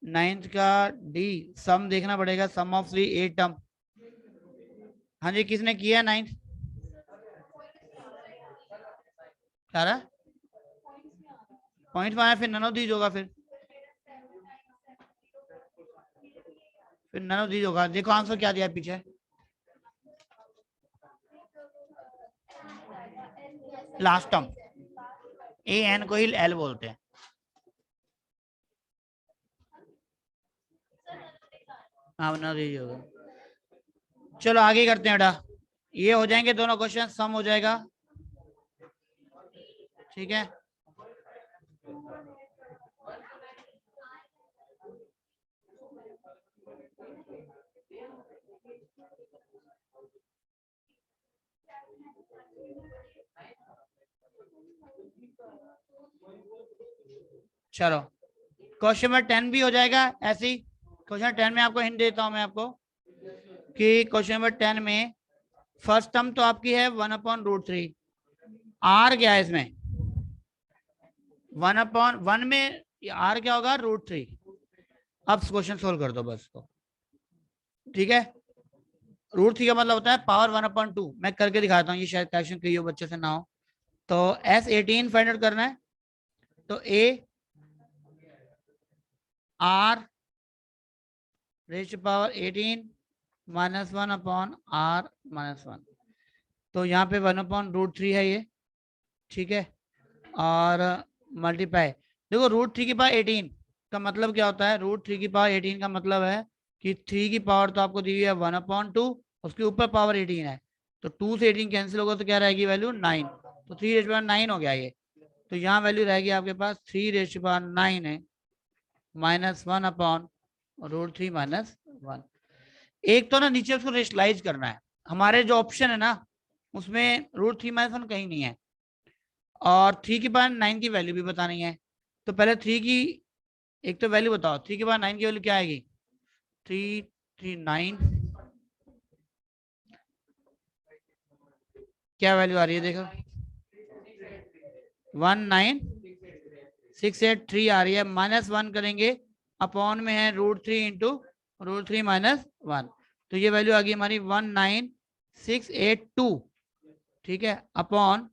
9th का डी, सम देखना पड़ेगा, सम ऑफ 3 8 टर्म। हाँ जी, किसने किया 9th? क्या रहा? पॉइंट में आया, फिर नन ऑफ दीज होगा, फिर नन ऑफ दीज होगा। देखो आंसर क्या दिया पीछे, लास्ट टर्म, ए एन को ही एल बोलते हैं। हाँ नन ऑफ दीज होगा। चलो आगे करते हैं बेटा, ये हो जाएंगे दोनों क्वेश्चन, सम हो जाएगा। ठीक है, चलो क्वेश्चन नंबर 10 भी हो जाएगा ऐसे ही। क्वेश्चन 10 में आपको हिंट देता हूं मैं आपको कि क्वेश्चन नंबर 10 में फर्स्ट टर्म तो आपकी है 1/√3, आर क्या है इसमें, 1/1 में आर क्या होगा, √3। अब क्वेश्चन सोल्व कर दो बस तो, ठीक है। √3 का मतलब होता है पावर 1/2। मैं करके दिखाता हूँ, ये शायद क्वेश्चन कही हो बच्चे से ना हो। तो S18 फाइंड आउट करना है, तो A R rays power 18 -1/R-1। तो यहाँ पे 1/√3 है ये, ठीक है। और मल्टीप्लाई, देखो √3 की पावर 18 का मतलब क्या होता है, √3 की पावर 18 का मतलब है कि 3 की पावर तो आपको दी हुई है 1/2, उसके ऊपर पावर 18 है, तो 2 से 18 कैंसिल होगा तो क्या रहेगी वैल्यू, 9। तो 3⁻9 हो गया ये। तो यहाँ वैल्यू रहेगी आपके पास 3⁻9 है, -1/√3 -1। एक तो ना नीचे उसको रेशनलाइज करना है, हमारे जो ऑप्शन है ना उसमें √3 -1 कहीं नहीं है, और 3 की पावर 9 की वैल्यू भी बतानी है। तो पहले 3 की एक तो वैल्यू बताओ, 3 की पावर 9 की वैल्यू क्या आएगी, 339, क्या वैल्यू आ रही है देखो, 19683 आ रही है। -1 करेंगे, अपॉन में है √3 इंटू √3 -1, तो ये वैल्यू आ गई हमारी 19682, ठीक है, अपॉन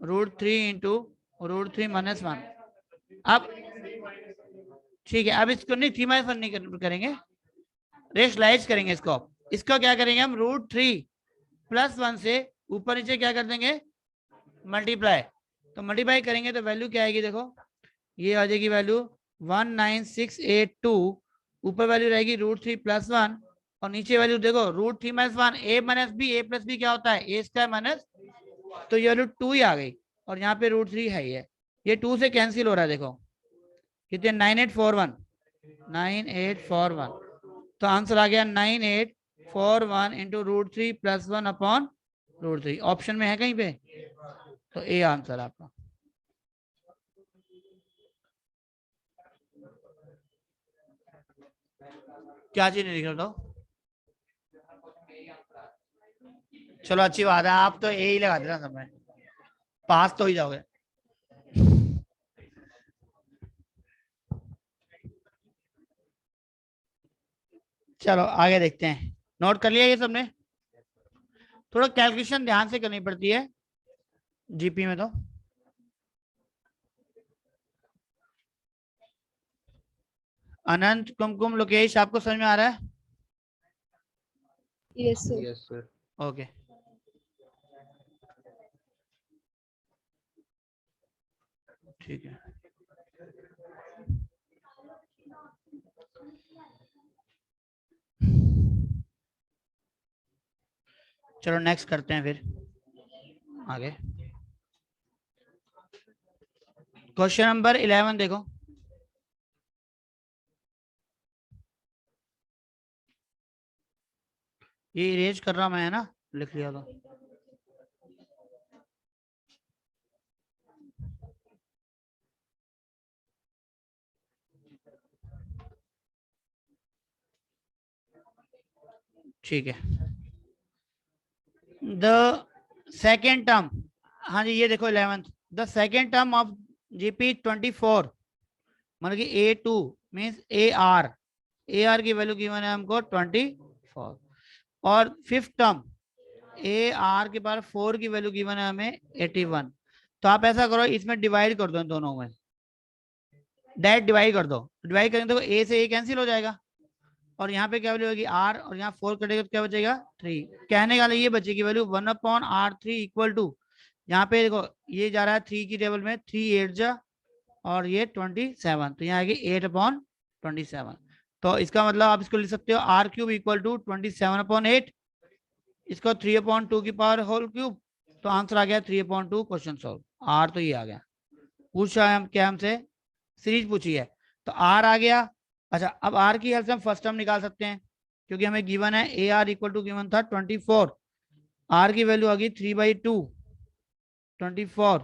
√3 इंटू √3 -1। अब ठीक है, अब इसको नहीं 3 -1 नहीं करेंगे, रेशनलाइज करेंगे इसको। इसको क्या करेंगे हम, √3 +1 से ऊपर नीचे क्या कर देंगे, मल्टीप्लाई। तो मल्टीप्लाई करेंगे तो वैल्यू क्या आएगी देखो, ये आ जाएगी वैल्यू 19682, ऊपर वैल्यू रहेगी √3 +1, और नीचे वैल्यू देखो √3 -1, a - b, a + b क्या होता है, a² माइनस, तो ये वैल्यू 2 ही आ गई, और यहाँ पे √3 है ये 2 से कैंसिल हो रहा है, देखो कितने, 9841, 9841। तो आंसर आ गया 9841 इंटू √3 +1 अपॉन √3। ऑप्शन में है कहीं पे, तो ए आंसर आपका। क्या चीज नहीं लिख रहा था, चलो अच्छी बात है, आप तो ए ही लगा देना सब में, पास तो ही जाओगे। चलो आगे देखते हैं। नोट कर लिया ये सबने? थोड़ा कैलकुलेशन ध्यान से करनी पड़ती है जीपी में। तो अनंत, कुमकुम, लोकेश, आपको समझ में आ रहा है? Yes sir. Yes sir. Okay, ठीक है। चलो नेक्स्ट करते हैं फिर आगे। क्वेश्चन नंबर 11 देखो। ये इरेज कर रहा मैं, है ना, लिख लिया तो। ठीक है। द सेकेंड टर्म, हाँ जी ये देखो 11th, the second term of GP 24, मतलब कि A2 मीन्स AR की वैल्यू गिवन है हमको 24, और फिफ्थ टर्म AR के पावर 4 की वैल्यू गिवन है हमें 81। तो आप ऐसा करो, इसमें डिवाइड कर दो, इन दोनों में डायरेक्ट डिवाइड कर दो। डिवाइड करेंगे तो A से A कैंसिल हो जाएगा, और यहाँ पे क्या वैल्यू होगी R, और यहाँ 4 कटेगा तो क्या बचेगा 3। कहने का ये बचेगी वैल्यू 1/R3 इक्वल टू, यहाँ पे देखो ये जा रहा है 3 की टेबल में, 3 8 जा और ये 27, तो यहाँ आएगी 8/27। तो इसका मतलब आप इसको लिख सकते हो R³ इक्वल टू 27/8, इसको 3/2 की पावर होल क्यूब। तो आंसर आ गया 3/2। Question solve. R तो ये आ गया, पूछा है हम क्या, हमसे सीरीज पूछी है, तो R आ गया। अच्छा, अब R की हेल्प से हम फर्स्ट टर्म निकाल सकते हैं, क्योंकि हमें गिवन है AR इक्वल टू गिवन था 24, R की वैल्यू आ गई 3/2 24,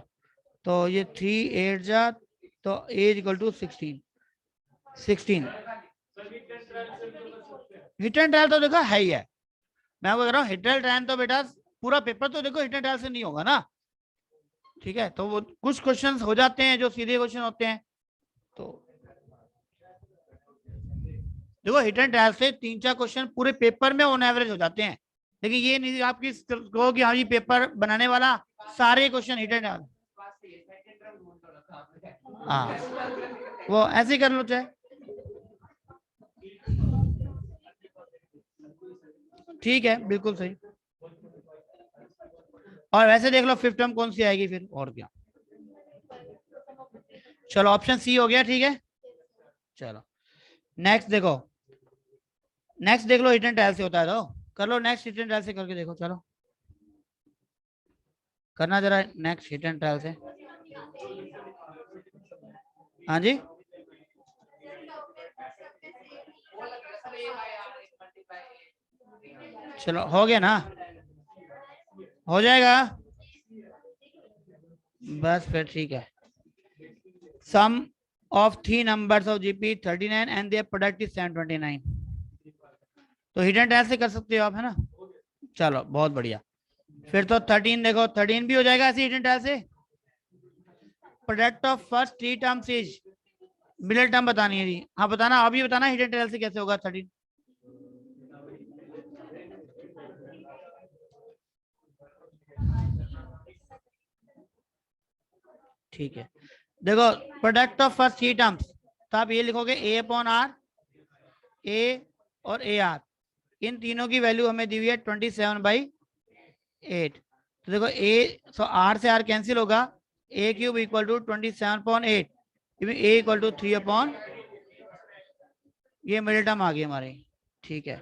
तो ये 3 8 जा, तो A equal to 16। Hit and trial तो देखो है ही है, मैं आपको कह रहा हूँ हिट एंड ट्रायल तो बेटा पूरा पेपर तो देखो हिट एंड ट्रायल से नहीं होगा ना, ठीक है। तो वो कुछ क्वेश्चंस हो जाते हैं जो सीधे क्वेश्चन होते हैं, तो देखो हिट एंड ट्रायल से 3-4 क्वेश्चन पूरे पेपर में ऑन एवरेज हो जाते हैं, लेकिन ये नहीं आपकी कहो कि हाँ ये पेपर बनाने वाला सारे क्वेश्चन हिट एंड ट्रायल, हाँ वो ऐसे ही कर लो चाहे, ठीक है बिल्कुल सही। और वैसे देख लो फिफ्थ टर्म कौन सी आएगी फिर, और क्या। चलो ऑप्शन सी हो गया, ठीक है। चलो नेक्स्ट देखो, नेक्स्ट देख लो हिट एंड ट्रायल से होता है तो कर लो, नेक्स्ट हिट एंड ट्रायल से करके देखो, चलो करना जरा नेक्स्ट हिट एंड ट्रायल से। हाँ जी, चलो हो गया ना, हो जाएगा बस फिर, ठीक है। Sum of 3 numbers of GP 39 and their product is 729, तो हिट एंड ट्रायल से कर सकते हो आप, है ना। चलो बहुत बढ़िया, फिर तो 13 देखो, 13 भी हो जाएगा ऐसे हिट एंड ट्रायल से। Product of first 3 terms is, middle term बतानी है जी, हाँ बताना, अभी बताना हिट एंड ट्रायल से कैसे होगा 13। ठीक है, देखो प्रोडक्ट ऑफ फर्स्ट 3 टर्म्स, तो आप ये लिखोगे A/R, A और AR, इन तीनों की वैल्यू हमें दी हुई है 27/8। तो देखो R से R कैंसिल होगा, A³ equal to 27/8, A equal to 3/, ये मिडिल टर्म आ गई हमारी, ठीक है।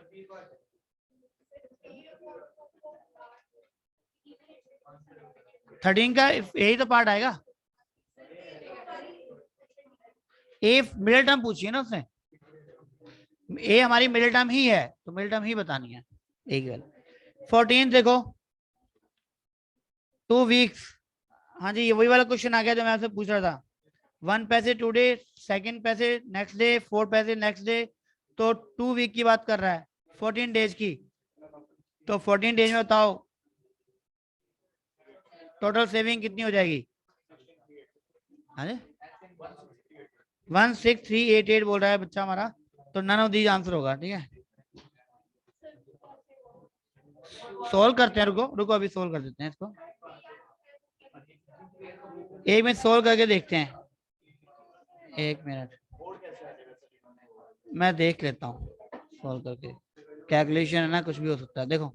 थर्टीन का यही तो पार्ट आएगा, ए मिडिल टर्म पूछिए ना उसने, ए हमारी मिडिल टर्म ही है तो मिडिल टर्म ही बतानी है। एक 14 देखो 2 वीक्स, हाँ जी ये वही वाला क्वेश्चन आ गया जो मैं आपसे पूछ रहा था। 1 पैसे टुडे, सेकंड पैसे नेक्स्ट डे, 4 पैसे नेक्स्ट डे, तो 2 वीक की बात कर रहा है, 14 डेज की। तो 14 डेज में बताओ टोटल सेविंग कितनी हो जाएगी। हाँ जी 16388 बोल रहा है बच्चा हमारा, तो नन ऑफ दीज आंसर होगा, ठीक है। सोल्व करते हैं, रुको रुको अभी सोल्व कर देते हैं इसको, एक मिनट सोल्व करके देखते हैं, एक मिनट मैं देख लेता हूँ सोल्व करके, कैलकुलेशन है ना, कुछ भी हो सकता है। देखो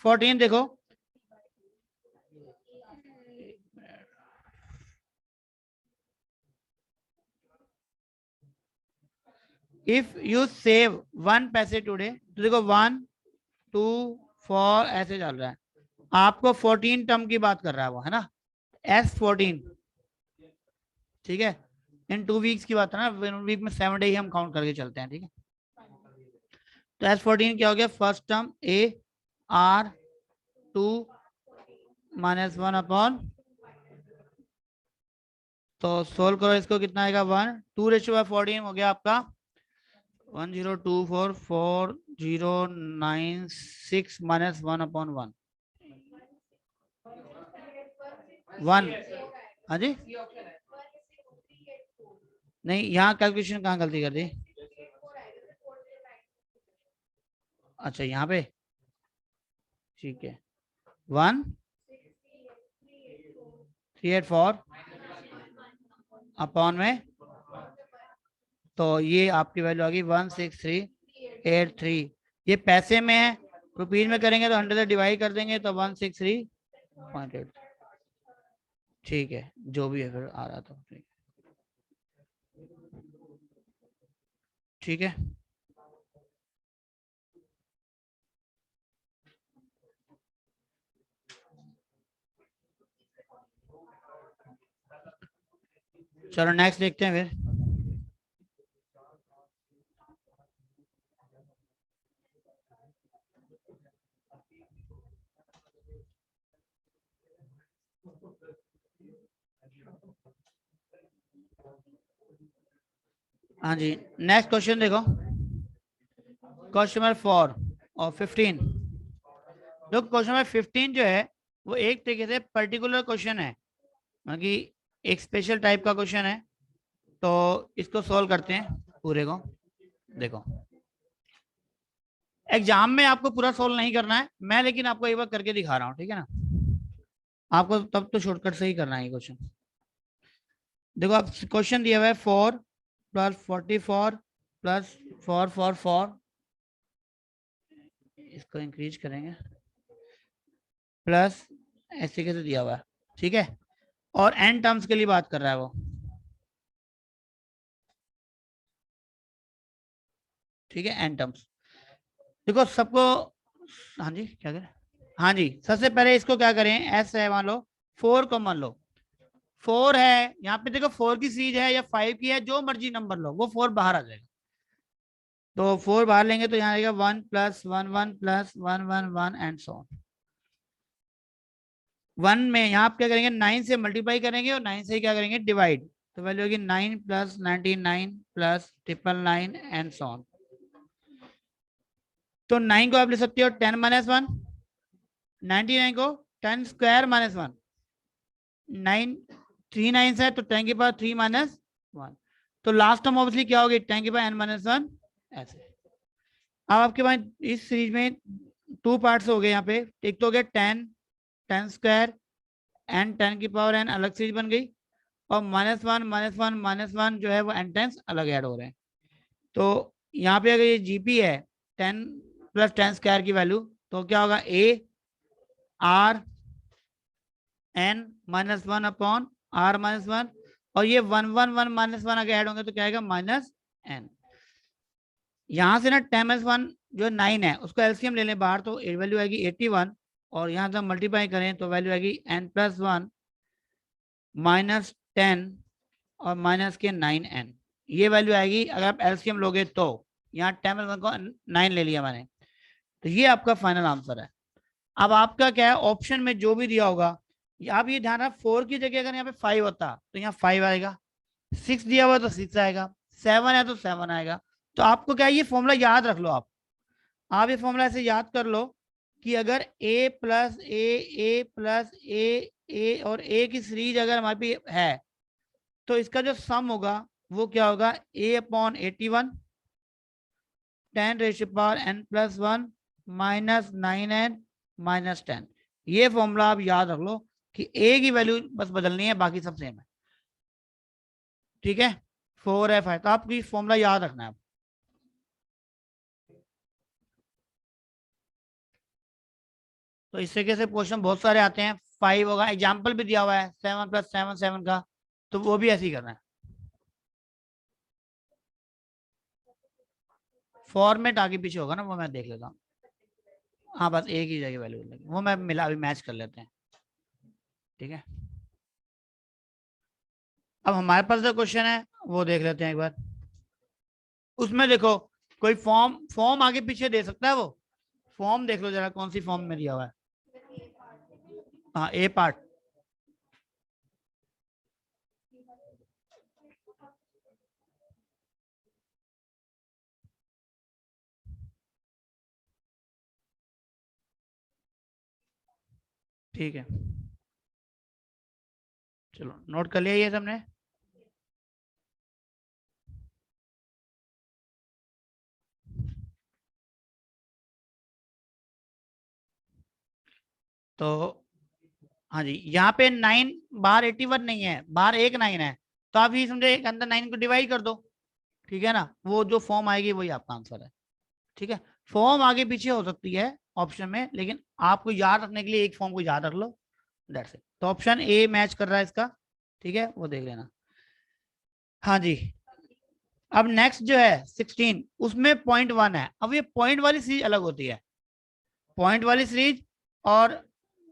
14 देखो, इफ यू सेव 1 पैसे टुडे, तो देखो 1 2 4 ऐसे चल रहा है, आपको 14 टर्म की बात कर रहा है वो, है ना, S14, ठीक है, इन 2 वीक्स की बात है ना, वीक में 7 डे ही हम काउंट करके चलते हैं, ठीक है। तो S14 क्या हो गया, first term A R2 -1 upon, तो सोल्व करो इसको, कितना आएगा 1 2/14 हो गया आपका 1024409 -1 अपॉन 1 1। हाँ जी, नहीं यहाँ कैलकुलेशन कहाँ गलती कर दी, अच्छा यहाँ पे, ठीक है 1384 अपॉन में, तो ये आपकी वैल्यू आ गई 16383, ये पैसे में है, रुपीज में करेंगे तो 100 से डिवाइड कर देंगे तो 163.8, ठीक है जो भी है फिर आ रहा था, ठीक है। चलो नेक्स्ट देखते हैं फिर, हाँ जी नेक्स्ट क्वेश्चन देखो, क्वेश्चन नंबर 4 और 15, जो क्वेश्चन नंबर 15 जो है वो एक तरीके से पर्टिकुलर क्वेश्चन है, मतलब कि एक स्पेशल टाइप का क्वेश्चन है, तो इसको सॉल्व करते हैं पूरे को। देखो एग्जाम में आपको पूरा सॉल्व नहीं करना है मैं, लेकिन आपको एक बार करके दिखा रहा हूँ, ठीक है ना, आपको तब तो शॉर्टकट से ही करना है क्वेश्चन। देखो आप क्वेश्चन दिया हुआ है 4 + 44 + 444, इसको इंक्रीज करेंगे, प्लस ऐसे कैसे दिया हुआ है, ठीक है, और एन टर्म्स के लिए बात कर रहा है वो, ठीक है एन टर्म्स। देखो सबको, हाँ जी क्या करें, हाँ जी सबसे पहले इसको क्या करें, एस है मान लो, 4 को मान लो, 4 है यहाँ पे, देखो 4 की सीरीज है या 5 की है, जो मर्जी नंबर लो, वो 4 बाहर आ जाएगा, तो 4 बाहर लेंगे तो यहाँ आएगा 1 + 1 1 + 1 1 1 एंड सो ऑन। 1 में यहाँ आप क्या करेंगे, 9 से मल्टीप्लाई करेंगे और 9 से क्या करेंगे डिवाइड, तो वैल्यू होगी 9 + 99 + 999 एंड सो ऑन। तो 9 को आप ले सकते हो 10 - 1, 99 को 10 स्क्वायर -1, 9 3 9 है तो 10 की पावर 3 - 1, तो लास्ट टर्म ऑब्वियसली क्या होगी 10 की पावर n - 1 ऐसे। अब आपके पास इस सीरीज में 2 पार्ट्स हो गए यहाँ पे, एक तो हो गया 10 10 स्क्वायर एंड 10 की पावर n अलग सीरीज बन गई, और -1 -1 -1 जो है वो n टाइम्स अलग ऐड हो रहे हैं। तो यहाँ पे अगर ये जीपी है 10 + 10 स्क्वायर की वैल्यू, तो क्या होगा a r n -1 upon r -1, और ये 1 1 1 -1 अगर ऐड होंगे तो क्या आएगा -n। यहाँ से ना 10 - 1 जो 9 है उसको एलसीएम ले लें बाहर, तो वैल्यू आएगी 81, और यहाँ से मल्टीप्लाई करें तो वैल्यू आएगी n + 1 -10 और माइनस के 9n, ये वैल्यू आएगी अगर आप एलसीएम लोगे तो। यहाँ 10 + 1 को 9 ले लिया मैंने, तो ये आपका फाइनल आंसर है। अब आपका क्या है, ऑप्शन में जो भी दिया होगा, आप ये ध्यान रखना 4 की जगह अगर यहाँ पे 5 होता तो यहाँ 5 आएगा, 6 दिया हुआ तो 6 आएगा, 7 है तो 7 आएगा। तो आपको क्या है, ये फॉर्मूला याद रख लो, आप ये फॉर्मूला ऐसे याद कर लो कि अगर a + a और a की सीरीज अगर हमारे पे है, तो इसका जो सम होगा वो क्या होगा a/81 10⁻n+1 -9n -10। ये फॉर्मूला आप याद रख लो कि ए की वैल्यू बस बदलनी है, बाकी सब सेम है। ठीक है, 4f है, तो आपको ये फॉर्मूला याद रखना है। तो इस तरीके से क्वेश्चन बहुत सारे आते हैं। 5 होगा, एग्जाम्पल भी दिया हुआ है 7 + 7 7 का, तो वो भी ऐसे ही करना है। फॉर्मेट आगे पीछे होगा ना, वो मैं देख लेता हूँ। हाँ, बस एक ही जगह वैल्यू लगी, वो मैं मिला अभी मैच कर लेते हैं। ठीक है, अब हमारे पास जो क्वेश्चन है वो देख लेते हैं एक बार। उसमें देखो, कोई फॉर्म फॉर्म आगे पीछे दे सकता है। वो फॉर्म देख लो जरा, कौन सी फॉर्म में दिया हुआ है। हाँ, ए पार्ट। ठीक है, चलो नोट कर लिया ये सबने। तो हाँ जी, यहाँ पे 9 बाहर 81 नहीं है, बाहर एक 9 है, तो आप ये समझे एक अंदर 9 को डिवाइड कर दो। ठीक है ना, वो जो फॉर्म आएगी वही आपका आंसर है। ठीक है, फॉर्म आगे पीछे हो सकती है ऑप्शन में, लेकिन आपको याद रखने के लिए एक फॉर्म को याद रख लो, दैट्स इट। तो ऑप्शन ए मैच कर रहा है इसका। ठीक है, वो देख लेना। हाँ जी, अब नेक्स्ट जो है 16, उसमें .1 है। अब ये पॉइंट वाली सीरीज अलग होती है, पॉइंट वाली सीरीज और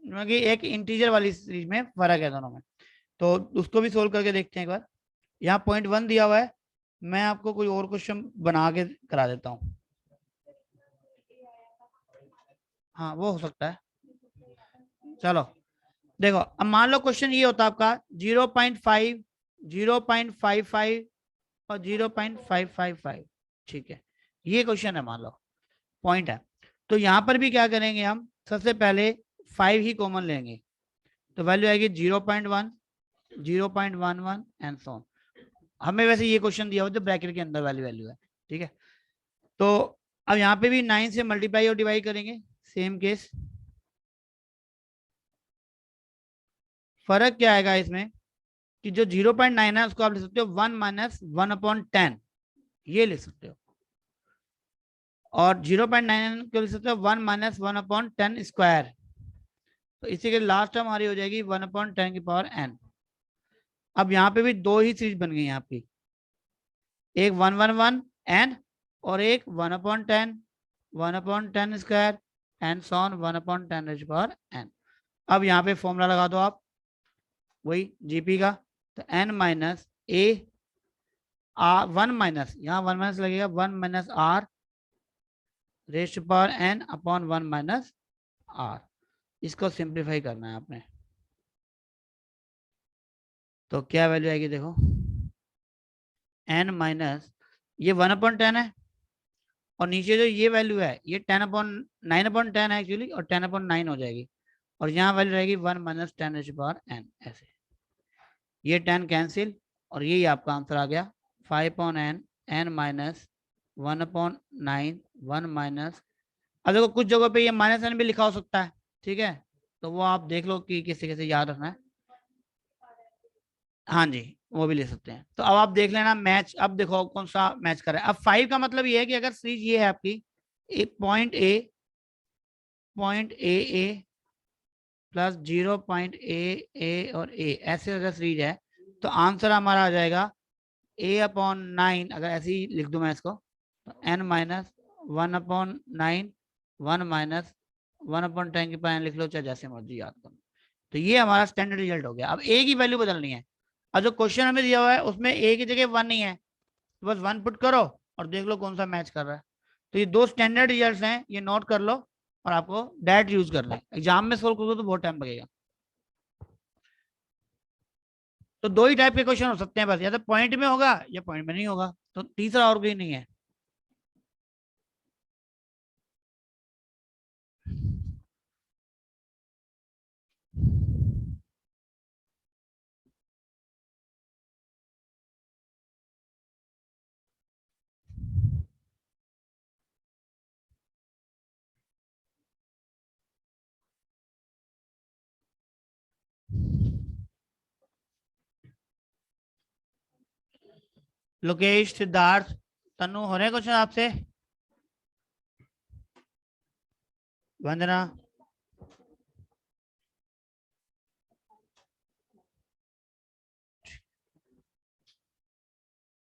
एक इंटीजर वाली सीरीज में फर्क है दोनों में। तो उसको भी सोल्व करके देखते हैं एक बार। यहाँ .1 दिया हुआ है, मैं आपको कोई और क्वेश्चन बना के करा देता हूँ। हाँ, वो हो सकता है। चलो देखो, अब मान लो क्वेश्चन ये होता आपका 0.5, 0.55 और 0.555। ठीक है, ये क्वेश्चन है, मान लो पॉइंट है। तो यहाँ पर भी क्या करेंगे हम, सबसे पहले 5 ही कॉमन लेंगे, तो वैल्यू आएगी 0.1, 0.11 एंड सो ऑन। हमें वैसे ये क्वेश्चन दिया हुआ तो ब्रैकेट के अंदर वाली वैल्यू है। ठीक है, तो अब यहाँ पे भी 9 से मल्टीप्लाई और डिवाइड करेंगे, सेम केस। फर्क क्या आएगा इसमें कि जो 0.9 है उसको आप लिख सकते हो 1 - 1/10, ये लिख सकते हो। और 0.9 को लिख सकते हो 1 - 1/10²। तो इसी के लास्ट टर्म हमारी हो जाएगी 1/10⁻n। अब यहाँ पे भी दो ही सीरीज बन गई है आपकी, एक 111 n और एक 1/10, 1/10² एंड सो ऑन 1/10⁻n। अब यहाँ पे फॉर्मूला लगा दो आप, वही जीपी का। तो n माइनस ए, 1 माइनस, यहाँ 1 माइनस लगेगा, 1 - r rest power n/1 - r। इसको सिंप्लीफाई करना है आपने, तो क्या वैल्यू आएगी देखो। n माइनस ये 1/10 है, और नीचे जो ये वैल्यू है ये 9/10 है एक्चुअली, और 10/9 हो जाएगी, और यहाँ वैल्यू रहेगी 1 - 10⁻n। ऐसे ये 10 कैंसिल, और यही आपका आंसर आ गया 5/n, n माइनस 1/9, 1 माइनस। अब देखो कुछ जगहों पे ये -n भी लिखा हो सकता है। ठीक है, तो वो आप देख लो कि किसी कैसे याद रखना है। हाँ जी, वो भी ले सकते हैं। तो अब आप देख लेना मैच, अब देखो कौन सा मैच कर रहा है। अब 5 का मतलब ये है कि अगर सीरीज ये है आपकी, पॉइंट ए प्लस 0.a और a, ऐसे अगर सीरीज है, तो आंसर हमारा आ जाएगा a/9। अगर ऐसे ही लिख दूं मैं इसको, तो n माइनस 1/9, 1 माइनस 1/10 लिख लो, चाहे जैसे मर्जी याद करो। तो ये हमारा स्टैंडर्ड रिजल्ट हो गया। अब ए की वैल्यू बदलनी है, और जो क्वेश्चन हमें दिया हुआ है उसमें ए की जगह 1 नहीं है, तो बस 1 पुट करो और देख लो कौन सा मैच कर रहा है। तो ये दो स्टैंडर्ड रिजल्ट हैं, ये नोट कर लो, और आपको डायरेक्ट यूज करना है। एग्जाम में सोल्व करोगे तो बहुत टाइम लगेगा। तो दो ही टाइप के क्वेश्चन हो सकते हैं बस, या तो पॉइंट में होगा या पॉइंट में नहीं होगा, तो तीसरा और कोई नहीं है। लोकेश, सिद्धार्थ, तनु, हो रहे क्वेश्चन आपसे? वंदना,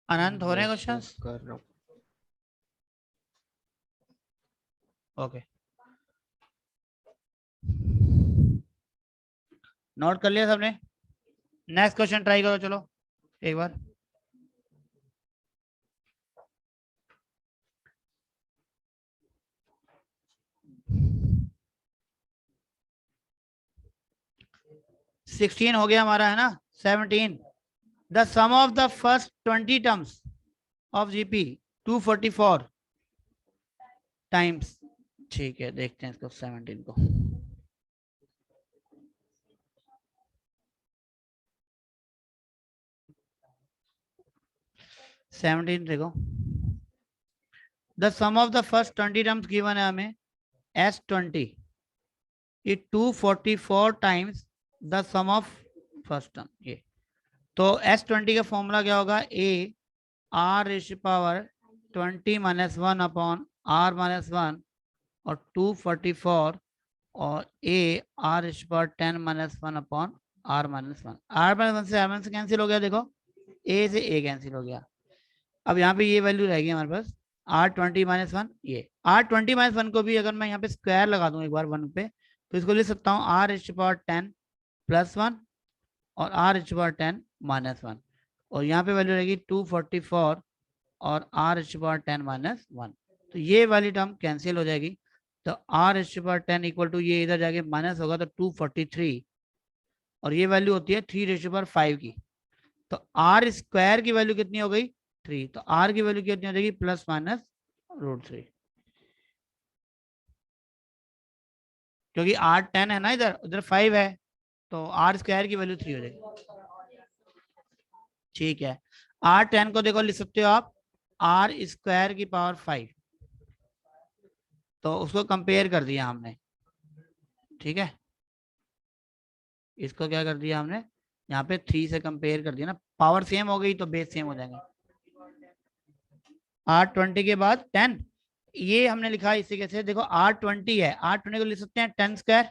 अनंत, हो रहे क्वेश्चन? कर रहा हूँ। ओके, नोट कर लिया सबने? नेक्स्ट क्वेश्चन ट्राई करो, चलो एक बार। सिक्सटीन हो गया हमारा, है ना? 17, the sum of the first 20 terms of GP 244 times. ठीक है, देखते हैं इसको 17 को। सेवनटीन देखो, the sum of the first 20 terms given है हमें S20, ये 244 times the sum of first term. ये तो S20 का फॉर्मूला क्या होगा? A r raised power 20 minus 1 upon are minus 1 और 244 और a r raised power 10 minus 1 upon are minus 1। R minus 1 से आर माइनस कैंसिल हो गया, देखो ए से ए कैंसिल हो गया। अब यहाँ पे ये वैल्यू रहेगी हमारे पास R20-1। ये R20-1 को भी अगर मैं यहाँ पे स्क्वायर लगा दूं एक बार 1 पे, तो इसको लिख सकता हूँ R⁻10 +1 और R⁻10 -1, और यहाँ पे वैल्यू रहेगी 244 और R⁻10 -1। तो ये वाली टर्म कैंसिल हो जाएगी, तो R⁻10 इक्वल टू ये इधर जाके माइनस होगा तो 243, और ये वैल्यू होती है 3/5 की। तो आर स्क्वायर की वैल्यू कितनी हो गई? 3। तो आर की वैल्यू कितनी हो जाएगी? +-√3, क्योंकि आर 10 है ना, इधर उधर 5 है, तो आर स्क्वायर की वैल्यू 3 हो जाएगी। ठीक है, आर 10 को देखो लिख सकते हो आप आर स्क्वायर की पावर 5, तो उसको कंपेयर कर दिया हमने। ठीक है, इसको क्या कर दिया हमने, यहाँ पे 3 से कंपेयर कर दिया ना, पावर सेम हो गई तो बेस सेम हो जाएंगे। R20 के बाद 10, ये हमने लिखा है इसी कैसे, देखो R20 है, R20 को लिख सकते हैं 10 स्क्वायर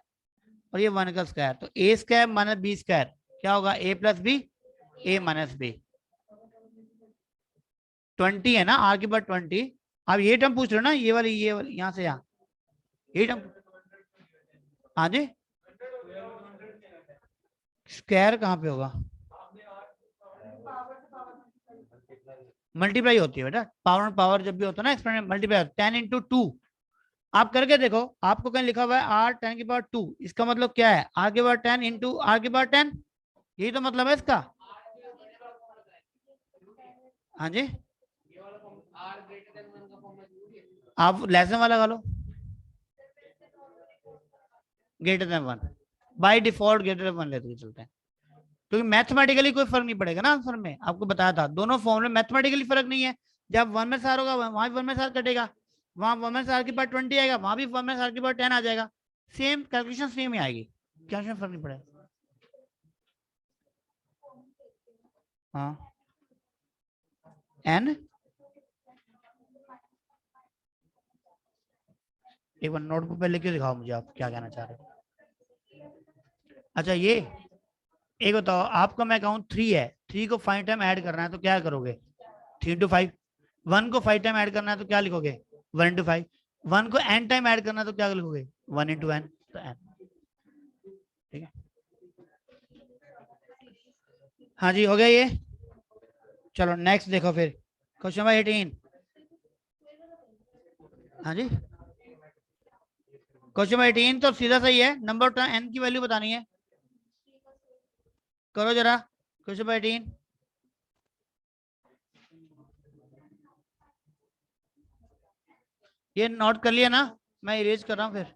और ये 1 का स्क्वायर, तो ए स्क्वायर माइनस बी स्क्वायर क्या होगा? a + b, a - b। 20 है ना, आर के बाद 20। अब ये टर्म पूछ रहे हो ना, ये वाली यहाँ से यहाँ, ये टर्म। हाँ जी, स्क्वायर कहाँ पे होगा? मल्टीप्लाई होती है बेटा, पावर पावर जब भी होता है ना एक्सपेरिमेंट मल्टीप्लाई, 10 × 2। आप करके देखो, आपको कहीं लिखा हुआ है R10⁻², इसका मतलब क्या है? R⁻10 × R⁻10, यही तो मतलब है इसका। हाँ जी, आप लेसन वाला लगा लो, >1 बाय डिफॉल्ट >1 लेते चलते हैं, क्योंकि मैथमेटिकली कोई फर्क नहीं पड़ेगा ना आंसर में। आपको बताया था दोनों फॉर्म में मैथमेटिकली फर्क नहीं है। जब 1 में सार होगा वहां भी 1 में सार कटेगा, वहां 1 में सार के बाद 20 आएगा, वहां भी 1 में सार के बाद 10 आ जाएगा, सेम कैलकुलेशन सेम ही आएगी, क्या उसमें फर्क नहीं पड़ेगा। हाँ, एन एक बार नोटबुक पे लिख के दिखाओ मुझे आप क्या कहना चाह रहे हो। अच्छा, ये एक बताओ, आपका मैं कहूँ 3 है, 3 को 5 टाइम ऐड करना है तो क्या करोगे? 3 × 5। 1 को 5 टाइम ऐड करना है तो क्या लिखोगे? 1 × 5। 1 को n टाइम ऐड करना है तो क्या लिखोगे? 1 × n, तो n। ठीक है, हाँ जी, हो गया ये। चलो नेक्स्ट देखो फिर, क्वेश्चन नंबर 18। हाँ जी, क्वेश्चन नंबर 18 तो सीधा सही है, नंबर n की वैल्यू बतानी है, करो जरा क्वेश्चन नंबर 18। ये नोट कर लिया ना, मैं इरेज कर रहा हूँ फिर।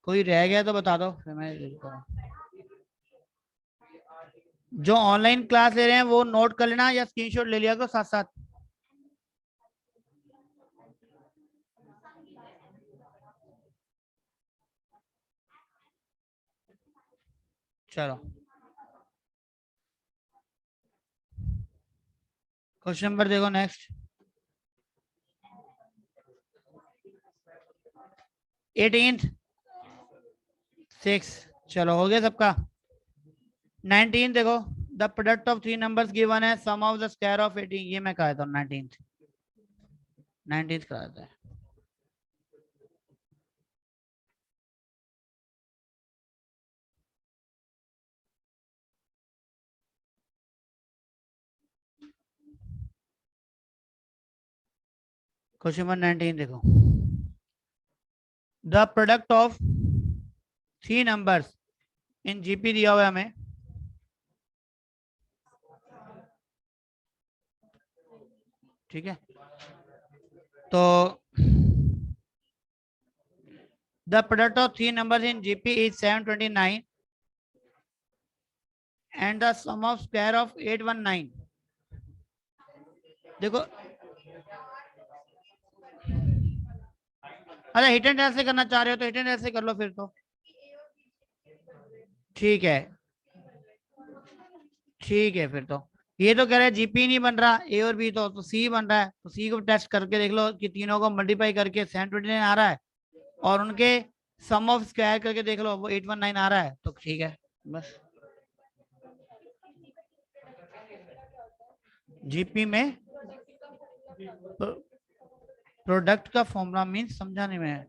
कोई रह गया तो बता दो, फिर मैं इरेज कर रहा हूँ। जो ऑनलाइन क्लास ले रहे हैं वो नोट कर लेना या स्क्रीनशॉट ले लिया करो साथ साथ। चलो क्वेश्चन नंबर देखो नेक्स्ट 18th 6। चलो हो गया सबका। 19 देखो the product of three numbers given है sum of the square of 18। ये मैं कहा था 19th कहा था। क्वेश्चन नंबर 19 देखो the product of three numbers in GP दिया हुआ है हमें। ठीक है तो the product of three numbers in GP is 729 and the sum of square of 819। देखो अच्छा हिट एंड से करना चाह रहे हो तो हिट एंड से कर लो फिर तो। ठीक है ठीक है फिर तो ये तो कह रहे हैं जीपी नहीं बन रहा ए और बी तो सी बन रहा है। तो सी को टेस्ट करके देख लो कि तीनों को मल्टीप्लाई करके 729 आ रहा है और उनके सम ऑफ स्क्वायर करके देख लो वो 819 आ रहा है तो ठीक है बस। जीपी में प्रोडक्ट का फॉर्मूला मीन्स समझा नहीं मैं।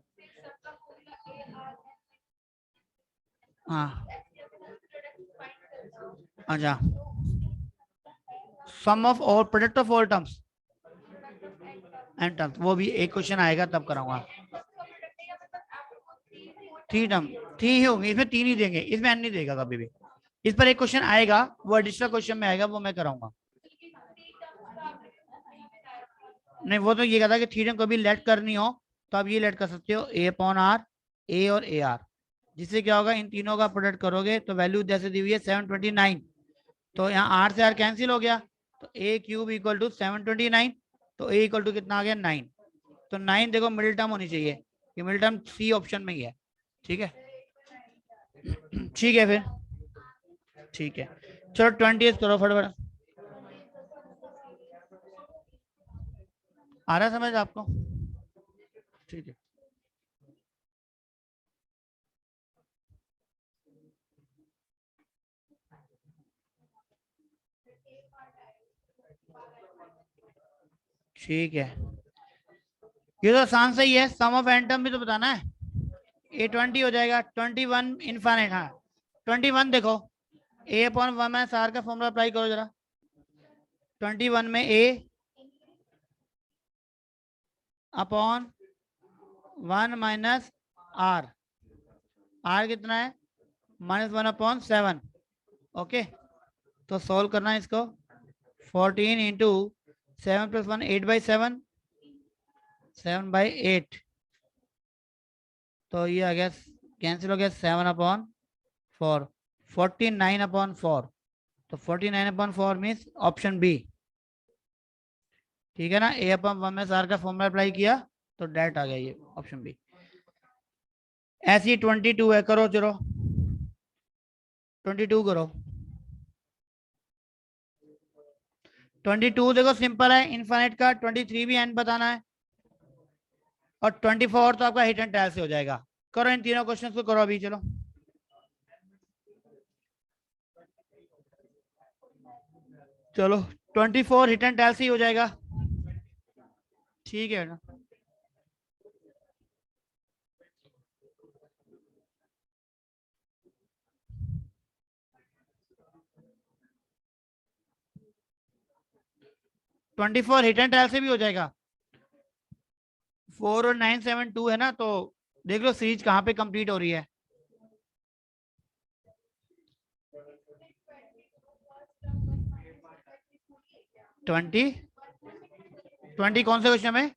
हाँ अच्छा sum of all product of all terms and terms वो भी एक क्वेश्चन आएगा तब कराऊंगा। थ्री टर्म थ्री ही होंगे इसमें तीन ही देंगे इसमें एन नहीं देगा कभी भी। इस पर एक क्वेश्चन आएगा वो एडिशनल क्वेश्चन में आएगा वो मैं कराऊंगा। नहीं वो तो ये कहता कि थ्री टर्म कभी लेट करनी हो तो आप ये लेट कर सकते हो ए अपॉन आर ए और ए आर जिससे क्या होगा इन तीनों का प्रोडक्ट करोगे तो वैल्यू जैसे दी हुई है 729 तो यहाँ आर से आर कैंसिल हो गया तो ए क्यूब इक्वल टू 729 तो ए इक्वल टू कितना आ गया 9। तो 9 देखो मिडिल टर्म होनी चाहिए ये मिडिल टर्म सी ऑप्शन में ही है। ठीक है ठीक है फिर ठीक है चलो 20 करो फटाफट। आ रहा है समझ आपको। ठीक है ठीक है ये तो आसान सही है सम ऑफ एंटम भी तो बताना है। ए 20 हो जाएगा 21 इनफाइनाइट। हाँ 21 देखो ए अपॉन वन माइनस आर का फॉर्मूला अप्लाई करो जरा। 21 में ए अपॉन 1 माइनस आर आर कितना है -1/7। ओके तो सॉल्व करना है इसको 14 इंटू 7 + 1 8/7 7/8 तो ये आ गया कैंसिल हो गया 7/4 49/4 तो 49/4 मीन्स ऑप्शन बी। ठीक है ना ए अपन 1 में आर का फॉर्मूला अप्लाई किया तो डायरेक्ट आ गया ये ऑप्शन बी। ऐसी 22 है करो चलो 22 करो 22 देखो सिंपल है इनफाइनाइट का 23 भी एन बताना है और 24 तो आपका हिट एंड टेल से हो जाएगा। करो इन तीनों क्वेश्चंस को करो अभी चलो। चलो 24 हिट एंड टेल से ही हो जाएगा। ठीक है ना 24 हिट एंड टेल से भी हो जाएगा। 4 और 972 है ना तो देख लो सीरीज कहाँ पे कंप्लीट हो रही है। ट्वेंटी कौन से क्वेश्चन में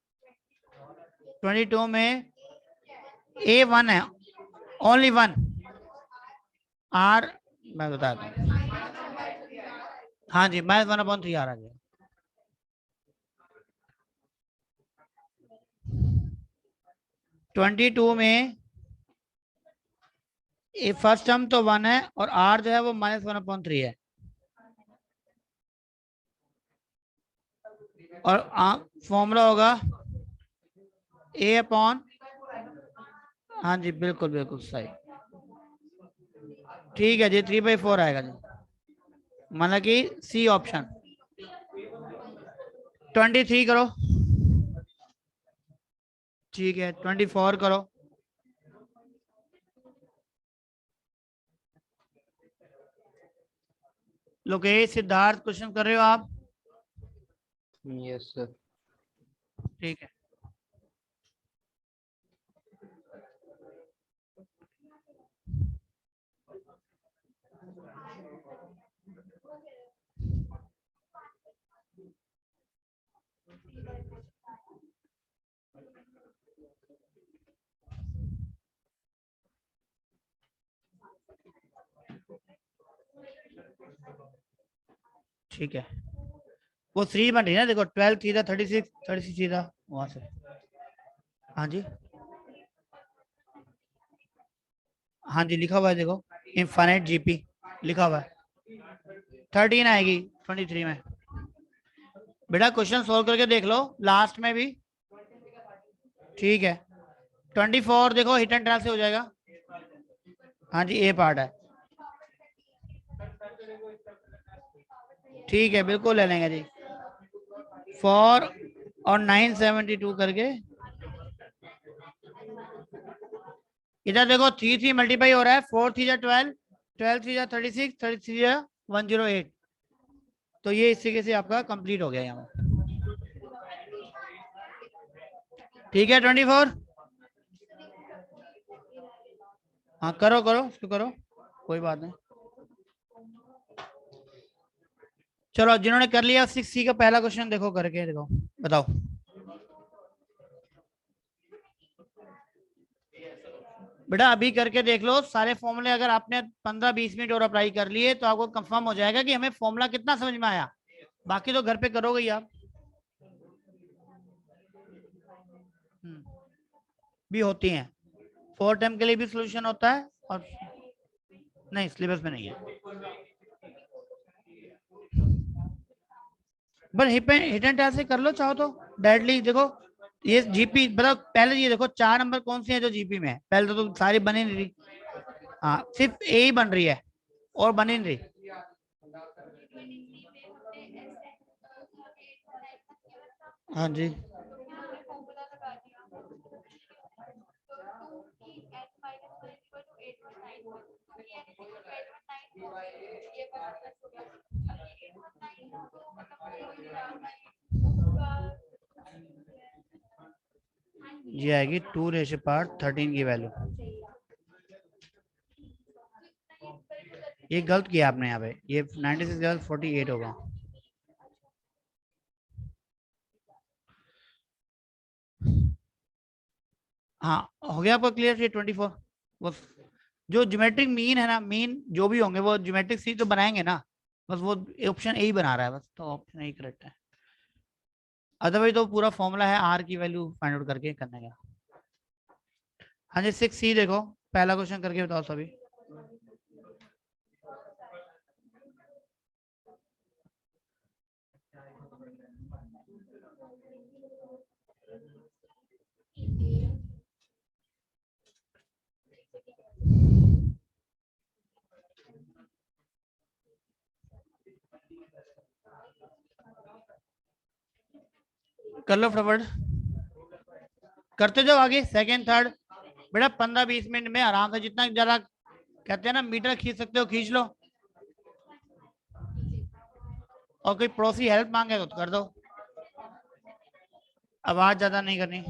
22 में A1 है ओनली वन आर मैं बताता हूँ। हाँ जी -1/3 आ रहा है 22 में फर्स्ट टर्म तो 1 है और आर जो है वो -1/3 है। और फॉर्मूला होगा ए अपॉन, हाँ जी बिल्कुल बिल्कुल सही, ठीक है जी, 3/4 आएगा जी, मतलब कि सी ऑप्शन। 23 करो, ठीक है 24 करो, लोकेश सिद्धार्थ क्वेश्चन कर रहे हो आप? Yes sir. ठीक है, ठीक है, वो 3 बन रही है ना, देखो 12 थ्री था 36, 36 थ्री था वहां से, हाँ जी, हाँ जी लिखा हुआ है देखो, इनफाइनाइट जीपी लिखा हुआ है, 13 आएगी 23 में। बेटा क्वेश्चन सोल्व करके देख लो लास्ट में भी, ठीक है। 24 देखो हिट एंड ट्रायल से हो जाएगा, हाँ जी ए पार्ट है, ठीक है बिल्कुल ले लेंगे जी, 4 और 972 करके, इधर देखो 3 मल्टीप्लाई हो रहा है, 4 3 12, 12 3 36, 36 108, तो ये इस तरीके से आपका कंप्लीट हो गया यहाँ, ठीक है 24। हाँ करो करो इसको करो, कोई बात नहीं, चलो जिन्होंने कर लिया 6C का पहला क्वेश्चन देखो करके, देखो बताओ। बेटा अभी करके देख लो सारे फॉर्मूले, अगर आपने 15-20 मिनट और अप्लाई कर लिए तो आपको कंफर्म हो जाएगा कि हमें फॉर्मूला कितना समझ में आया, बाकी तो घर पे करोगे ही आप। भी होती हैं, 4 टर्म के लिए भी सोल्यूशन होता है, और नहीं सिलेबस में नहीं है, बस हिट एंड टैल से कर लो चाहो तो डायरेक्टली, देखो ये जीपी मतलब पहले ये देखो 4 नंबर कौन सी है जो जीपी में है, पहले तो सारी बनी नहीं रही, हाँ सिर्फ ए ही बन रही है और बनी नहीं रही, हाँ जी ये आएगी 2 रेशो पार्ट 13 की वैल्यू, ये गलत किया आपने यहाँ पे, ये 96 48 होगा, हाँ हो गया आपका क्लियर, ये 24, बस जो ज्योमेट्रिक मीन है ना, मीन जो भी होंगे वो ज्योमेट्रिक सी तो बनाएंगे ना, बस वो ऑप्शन ए ही बना रहा है, बस तो ऑप्शन ए करेक्ट है, अदरवाइज तो पूरा फॉर्मूला है आर की वैल्यू फाइंड आउट करके करने का। हाँ जी 6C देखो, पहला क्वेश्चन करके बताओ सभी, कर लो फटाफट, करते जाओ आगे, सेकंड थर्ड, बेटा 15-20 मिनट में आराम से जितना ज्यादा कहते हैं ना मीटर खींच सकते हो खींच लो, और कोई पड़ोसी हेल्प मांगे तो कर दो, आवाज ज्यादा नहीं करनी।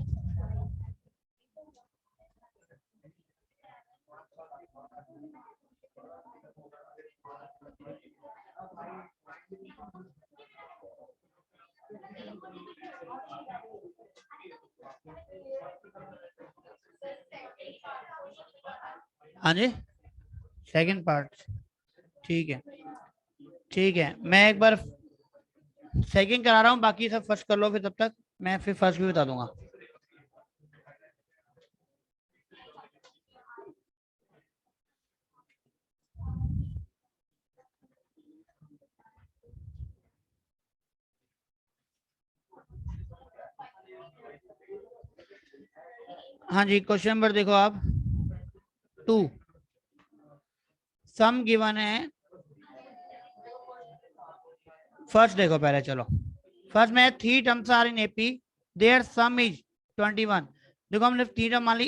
हाँ जी सेकंड पार्ट, ठीक है, ठीक है मैं एक बार सेकंड करा रहा हूँ, बाकी सब फर्स्ट कर लो, फिर तब तक मैं फिर फर्स्ट भी बता दूंगा। हाँ जी, क्वेश्चन नंबर देखो आप 2, सम गिवन है। फर्स्ट देखो पहले, चलो फर्स्ट में 3 terms are in AP, their sum is 21। देखो हमने 3 टर्म मान ली,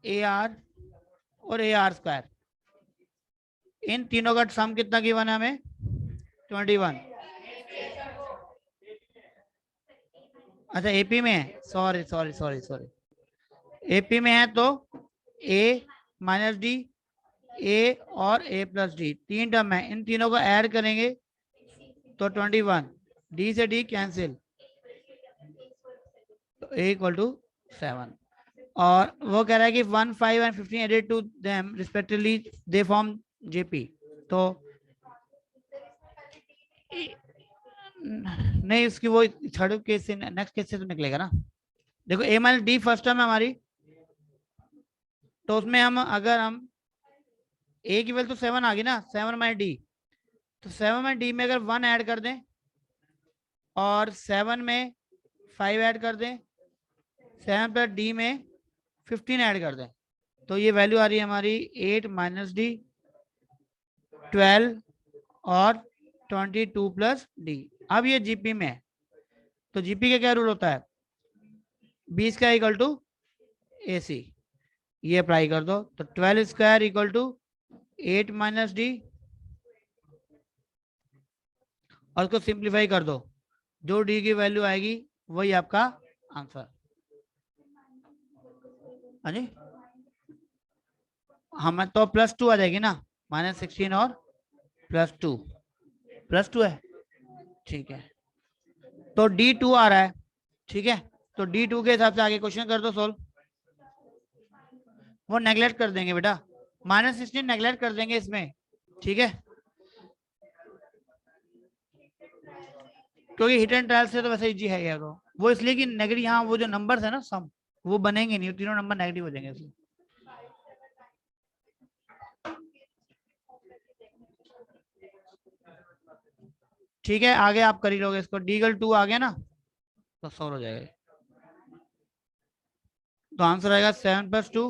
ए आर और ए आर स्क्वायर। इन तीनों का सम कितना गिवन है हमें? 21। अच्छा एपी में है, sorry sorry sorry sorry, AP में है तो ए माइनस डी, ए और ए प्लस डी, 3 टर्म है, इन तीनों को ऐड करेंगे तो 21, डी से डी कैंसिल, तो ए इक्वल टू 7। और वो कह रहा है कि 1, 5 and 15 added to them respectively they form GP. तो नहीं, उसकी वो थर्ड केस से, नेक्स्ट केस से तो निकलेगा ना। देखो a minus d first term है हमारी, तो उसमें हम अगर हम ए की वैल्यू तो 7 आ गई ना, 7 माइनस डी, तो 7 माइनस डी में अगर 1 ऐड कर दें और 7 में 5 ऐड कर दें, 7 प्लस डी में 15 ऐड कर दें, तो ये वैल्यू आ रही है हमारी 8 माइनस डी, 12 और 22 प्लस डी। अब ये जीपी में है, तो जीपी का क्या रूल होता है? 20 का इक्वल टू ए सी, ये अप्लाई कर दो, तो 12 square equal to 8 minus d, और उसको सिंप्लीफाई कर दो, जो डी की वैल्यू आएगी वही आपका आंसर। हाँ जी, हमें तो +2 आ जाएगी ना, -16 और +2, +2 है, ठीक है, तो D2 आ रहा है, ठीक है, तो D2 के हिसाब से आगे क्वेश्चन कर दो सोल्व। वो नेगलेक्ट कर देंगे बेटा, -16 नेगलेक्ट कर देंगे इसमें, ठीक है, क्योंकि हिट एंड ट्रायल से तो वैसे इजी है यार, वो इसलिए कि नेगेटिव, यहाँ वो जो नंबर्स है ना सम, वो बनेंगे नहीं, तीनों नंबर नेगेटिव हो जाएंगे इसलिए। ठीक है, आगे आप कर ही लोगे इसको, डीगल 2 आ गया ना, तो सॉल्व हो जाएगा, तो आंसर आएगा 7 + 2।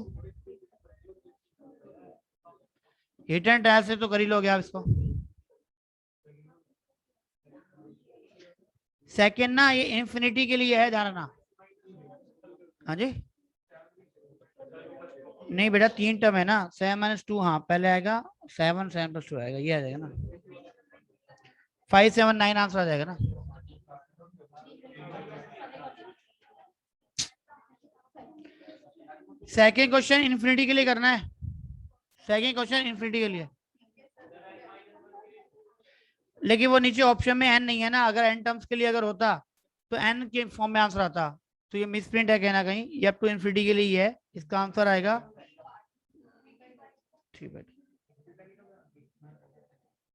हिट एंड ट्रायल से तो कर ही लोगे आप इसको। सेकेंड ना ये इंफिनिटी के लिए है, ध्यान रखना। हाँ जी, नहीं बेटा 3 टर्म है ना, 7 - 2, हाँ पहले आएगा 7, 7 + 2 आएगा, ये आ जाएगा ना, 5, 7, 9 आंसर आ जाएगा ना। सेकेंड क्वेश्चन इंफिनिटी के लिए करना है, सेकेंड क्वेश्चन इंफिनिटी के लिए, लेकिन वो नीचे ऑप्शन में n नहीं है ना, अगर n टर्म्स के लिए अगर होता तो n के फॉर्म में आंसर आता, तो ये मिसप्रिंट है कहना कहीं, ये अप टू इंफिनिटी के लिए ही है, इसका आंसर आएगा, ठीक है।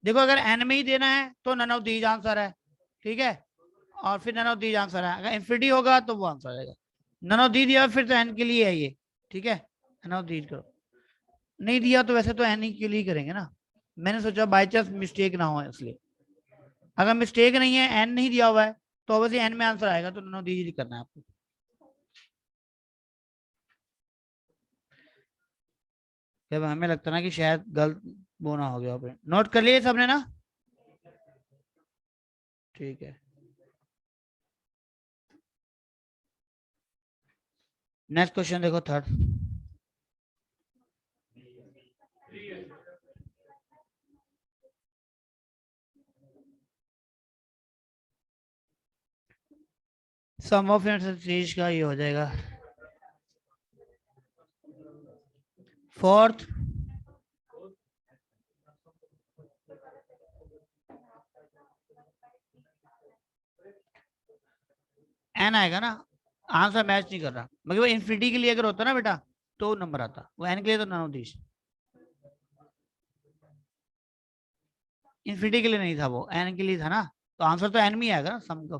देखो अगर n में ही देना है तो नन ऑफ दीज आंसर है, ठीक है, और फिर नन ऑफ दीज आंसर है, अगर इंफिनिटी होगा तो वो आंसर आएगा, नन ऑफ दी दिया फिर तो n के लिए है ये, ठीक है, नन ऑफ दीज करो, नहीं दिया तो वैसे तो n ही के लिए करेंगे ना, मैंने सोचा बाई चांस मिस्टेक ना हो इसलिए, अगर मिस्टेक नहीं है, n नहीं दिया हुआ है, तो ऑब्वियसली n में आंसर आएगा, तो नन ऑफ दीज ही करना है आपको। जब हमें लगता ना कि शायद गलत बोना हो गया, नोट कर लिए सबने ना, ठीक है, नेक्स्ट क्वेश्चन देखो थर्ड, सम ऑफ सीरीज का ये हो जाएगा, फोर्थ n आएगा ना, आंसर मैच नहीं कर रहा, मगर वो इंफिनिटी के लिए अगर होता ना बेटा तो नंबर आता, वो n के लिए तो नन ऑफ दीज, इंफिनिटी के लिए नहीं था, वो n के लिए था ना, तो आंसर तो n में आएगा ना, सम का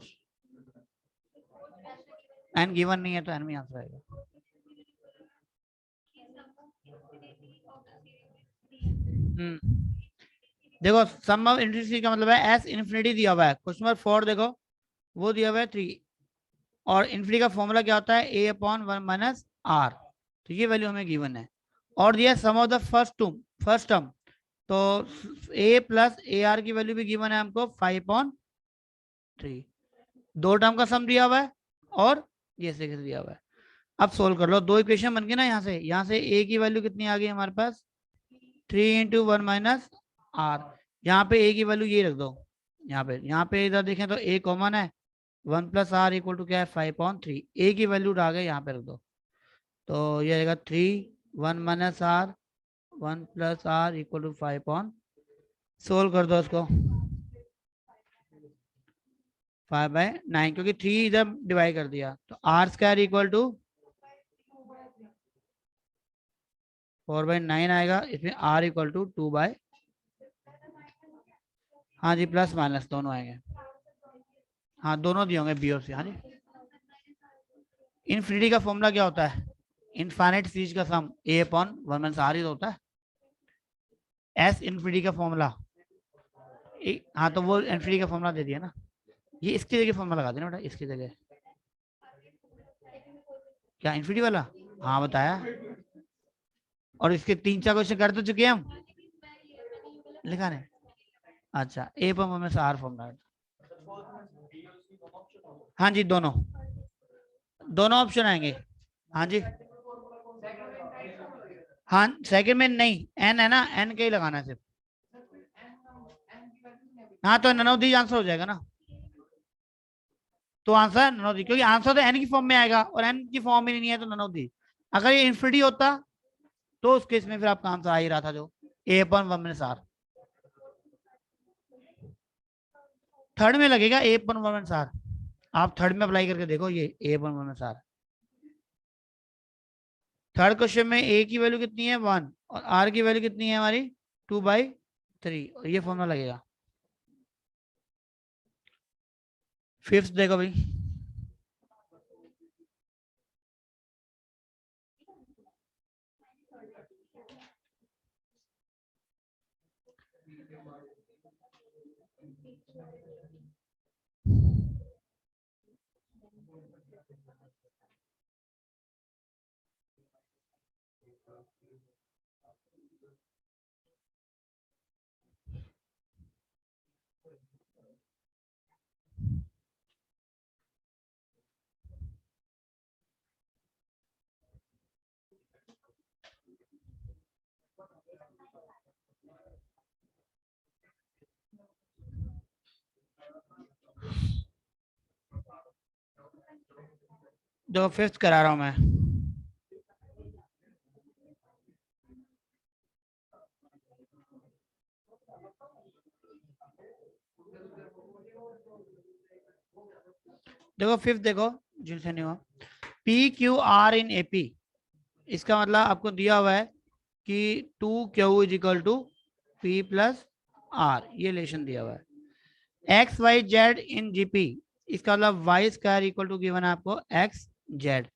n गिवन नहीं है तो n में आंसर आएगा। देखो सम ऑफ इंफिनिटी का मतलब है s इंफिनिटी दिया हुआ है, क्वेश्चन नंबर 4 देखो, वो दिया हुआ है 3, और इन्फिनिटी का फॉर्मूला क्या होता है, a अपॉन 1 माइनस आर, तो ये वैल्यू हमें गिवन है। और दिया सम ऑफ द फर्स्ट टर्म, तो a प्लस ए आर की वैल्यू भी गिवन है हमको 5/3, दो टर्म का सम दिया हुआ है और ये 6 दिया हुआ है। अब सोल्व कर लो, दो इक्वेशन बन गई ना, यहाँ से a की वैल्यू कितनी आ गई हमारे पास, 3 × 1 माइनस आर, यहाँ पे a की वैल्यू ये रख दो, यहाँ पे इधर देखें तो a कॉमन है, 1 प्लस आर इक्वल टू क्या है 5/3, ए की वैल्यू डाल के यहाँ पे रख दो, तो ये रहेगा 3 1 minus r 1 plus r equal to 5/, solve कर दो इसको, 5/9, क्योंकि 3 इधर डिवाइड कर दिया, तो आर स्क्वायर इक्वल टू 4/9 आएगा, इसमें आर इक्वल टू 2/, हाँ जी प्लस माइनस दोनों आएंगे, हाँ दोनों दिए होंगे बी और सी। हाँ जी, इनफिनिटी का फॉर्मूला क्या होता है, इनफाइनाइट सीरीज का सम a अपॉन 1 माइनस आर ही तो होता है। एस इनफिनिटी का फॉर्मूला, हाँ तो वो इनफिनिटी का फॉर्मूला दे दिया ना, ये इसकी जगह फॉर्मूला लगा देना बेटा, इसकी जगह क्या इनफिनिटी वाला, हाँ बताया, और इसके 3 4 क्वेश्चन कर तो चुके हैं हम, लिखा नहीं, अच्छा ए पर हमें आर फॉर्मूला, हाँ जी दोनों दोनों ऑप्शन आएंगे, हाँ जी, हाँ सेकंड में नहीं, एन है ना, एन के ही लगाना है सिर्फ, हाँ तो नन ऑफ दीज आंसर हो जाएगा ना, तो आंसर नन ऑफ दी, क्योंकि आंसर तो एन की फॉर्म में आएगा और एन की फॉर्म में नहीं है, तो नन ऑफ दी। अगर ये इन्फिनिटी होता तो उस केस में फिर आपका आंसर आ ही रहा था, जो A upon 1 minus R, third में लगेगा ए अपॉन 1 माइनस आर, आप थर्ड में अप्लाई करके देखो, ये A upon 1 minus R, third question में ए की वैल्यू कितनी है 1 और आर की वैल्यू कितनी है हमारी 2/3, और ये फॉर्मूला लगेगा। फिफ्थ देखो भाई, देखो फिफ्थ करा रहा हूं मैं, देखो फिफ्थ देखो, जिनसे नहीं हुआ, p q r in AP, इसका मतलब आपको दिया हुआ है कि 2Q is equal to p plus r, ये रिलेशन दिया हुआ है। X y z in GP, इसका मतलब y square equal to given है आपको एक्स जेड,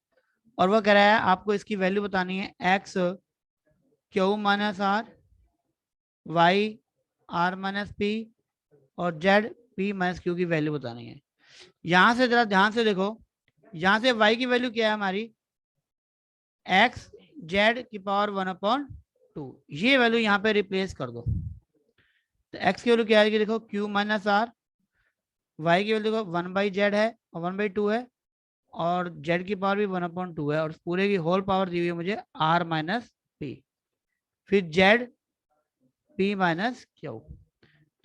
और वो कह रहा है आपको इसकी वैल्यू बतानी है x q minus r, y r minus p, और जेड पी माइनस क्यू की वैल्यू बतानी है। यहां से जरा ध्यान से देखो, यहां से y की वैल्यू क्या है हमारी, एक्स जेड की पावर 1/2, ये वैल्यू यहाँ पे रिप्लेस कर दो, तो x की वैल्यू क्या आएगी, देखो q माइनस आर, y की वैल्यू देखो 1/z है और 1/2 है, और z की पावर भी 1/2 है, और पूरे की होल पावर दी हुई है मुझे r माइनस पी, फिर z p माइनस क्यू,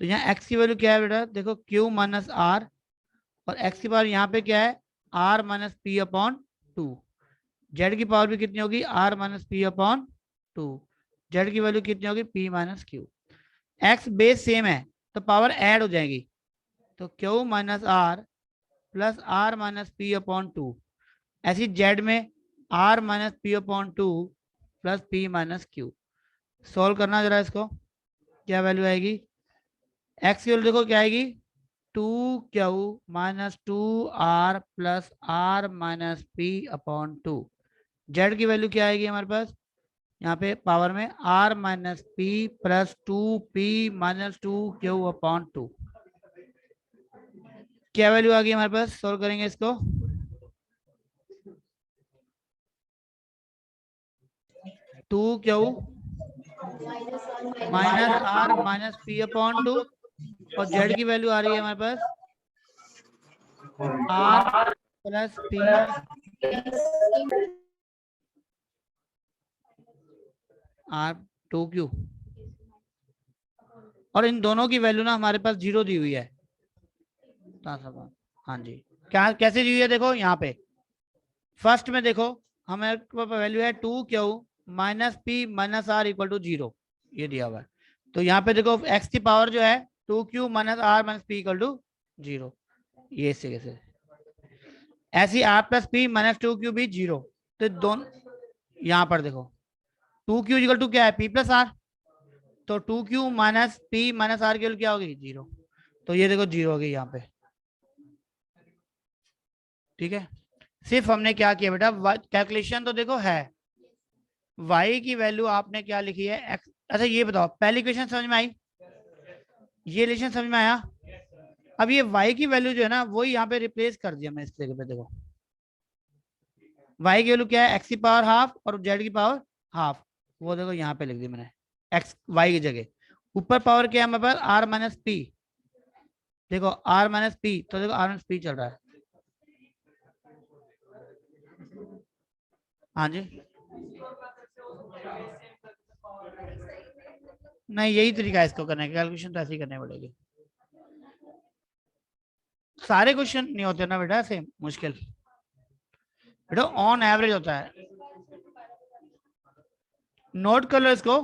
तो यहाँ x की वैल्यू क्या है बेटा, देखो q माइनस आर, और x की पावर यहाँ पे क्या है r minus P upon 2, Z की पावर भी कितनी होगी r minus P upon 2, Z की वैल्यू कितनी होगी p minus Q, X base same है तो पावर ऐड हो जाएगी, तो q minus R plus are minus P upon 2, ऐसी जेड में r minus P upon 2 plus P minus Q, solve करना जरा इसको, क्या वैल्यू आएगी, एक्स की वैल्यू देखो क्या आएगी 2Q minus 2R plus are minus P upon 2, Z की वैल्यू क्या आएगी हमारे पास, यहाँ पे पावर में r minus p plus 2p minus 2Q upon 2, क्या वैल्यू आ गई हमारे पास, सोल्व करेंगे इसको। Two Q minus are minus P upon two, और जेड की वैल्यू आ रही है हमारे पास R plus P R two Q, और इन दोनों की वैल्यू ना हमारे पास जीरो दी हुई है। हाँ जी, क्या कैसे दी हुई है, देखो यहाँ पे फर्स्ट में देखो हमारे वैल्यू है two Q minus p minus r equal to zero, ये दिया हुआ है। तो यहाँ पे देखो एक्स की पावर जो है two Q minus are minus p equal to zero, ये इस तरीके से। ऐसी r plus P minus two q भी जीरो, तो दोनों यहाँ पर देखो टू क्यू इक्वल टू क्या है, पी प्लस आर, तो two Q minus p minus r की वैल्यू क्या होगी, जीरो। तो ये देखो जीरो हो गई यहाँ पे, ठीक है। सिर्फ हमने क्या किया बेटा, कैलकुलेशन तो देखो है, y की वैल्यू आपने क्या लिखी है x। अच्छा ये बताओ पहली इक्वेशन समझ में आई, ये रिलेशन समझ में आया। अब ये y की वैल्यू जो है ना वही यहाँ पे रिप्लेस कर दिया मैं इस जगह पे, देखो y की वैल्यू क्या है, x की पावर हाफ और z की पावर हाफ, वो देखो यहाँ पे लिख दी मैंने x y की जगह। ऊपर पावर क्या है हमारे पास, r माइनस पी, देखो r माइनस पी, तो देखो r माइनस पी चल रहा है। हाँ जी, नहीं यही तरीका है इसको करने का, कैलकुलेशन तो ऐसे ही करने पड़ेगी। सारे क्वेश्चन नहीं होते ना बेटा ऐसे मुश्किल, बेटा ऑन एवरेज होता है। नोट कर लो इसको।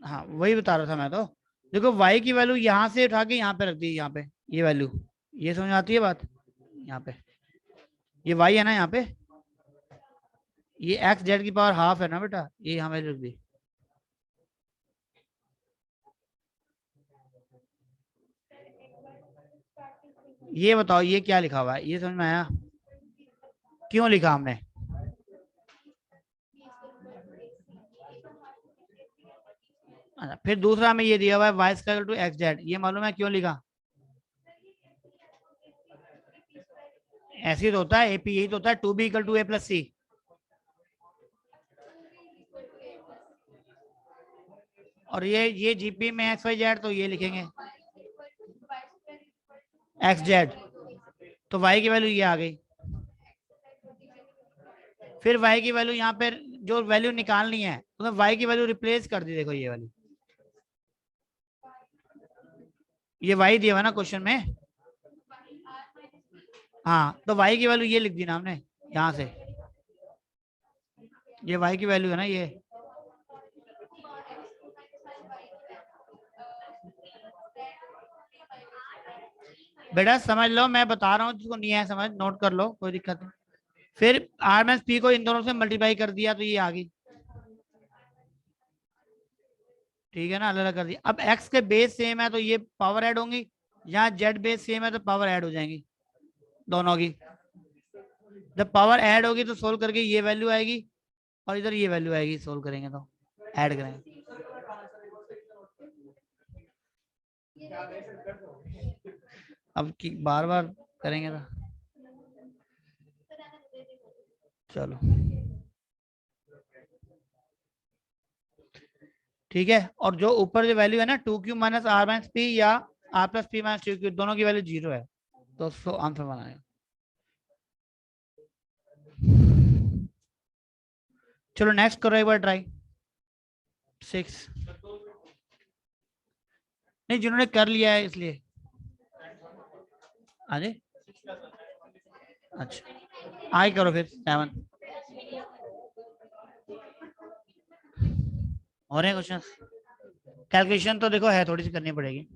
हाँ वही बता रहा था मैं तो, देखो y की वैल्यू यहाँ से उठा के यहाँ पे रख दी, यहाँ पे ये वैल्यू, ये समझ आती है बात, यहाँ पे ये y है ना, यहाँ पे ये x z की पावर हाफ है ना बेटा, ये हमें रख दी। ये बताओ ये क्या लिखा हुआ है, ये समझ में आया, क्यों लिखा हमने। अच्छा फिर दूसरा हमें ये दिया हुआ है y square to x z, ये मालूम है क्यों लिखा, ऐसे ही तो होता है, एपी यही तो होता है, two B equal to A plus C. और ये जीपी में एक्स वाई जेड, तो ये लिखेंगे एक्स जेड, तो वाई की वैल्यू ये आ गई। फिर वाई की वैल्यू यहाँ पे जो वैल्यू निकालनी है तो वाई की वैल्यू रिप्लेस कर दी, देखो ये वाली, ये वाई दिया हुआ ना क्वेश्चन में। हाँ तो वाई की वैल्यू ये लिख दी ना हमने यहाँ से, ये वाई की वैल्यू है ना ये। बेटा समझ लो, मैं बता रहा हूँ जिसको नहीं है समझ नोट कर लो, कोई दिक्कत नहीं। फिर आर माइनस पी को इन दोनों से मल्टीप्लाई कर दिया तो ये आ गई, ठीक है ना, अलग अलग कर दिया। अब एक्स के बेस सेम है तो ये पावर ऐड होंगी, यहाँ जेड बेस सेम है तो पावर ऐड हो जाएंगी दोनों की। जब पावर ऐड होगी तो सोल्व करके ये वैल्यू आएगी, और इधर ये वैल्यू आएगी, सोल्व करेंगे तो ऐड करेंगे। अब की बार बार करेंगे तो चलो ठीक है। और जो ऊपर जो वैल्यू है ना two Q minus are minus P या R plus P minus two Q, दोनों की वैल्यू जीरो है, तो आंसर बनाएगा। चलो नेक्स्ट करो एक बार ट्राई, 6। नहीं जिन्होंने कर लिया है इसलिए, आजे अच्छा आगे करो फिर 7 हो रहे हैं क्वेश्चन। कैलकुलेशन तो देखो है थोड़ी सी करनी पड़ेगी।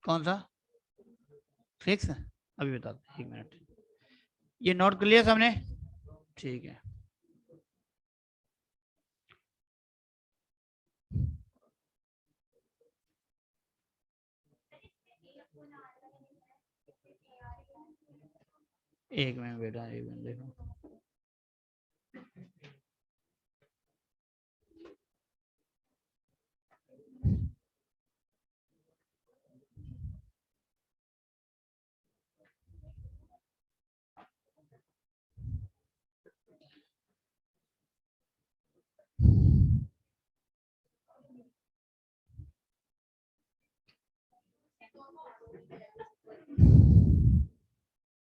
कौन सा 6, अभी बता दो 1 मिनट, ये नोट कर लिया सबने, ठीक है। एक मिनट बेटा, एक मिनट देखो।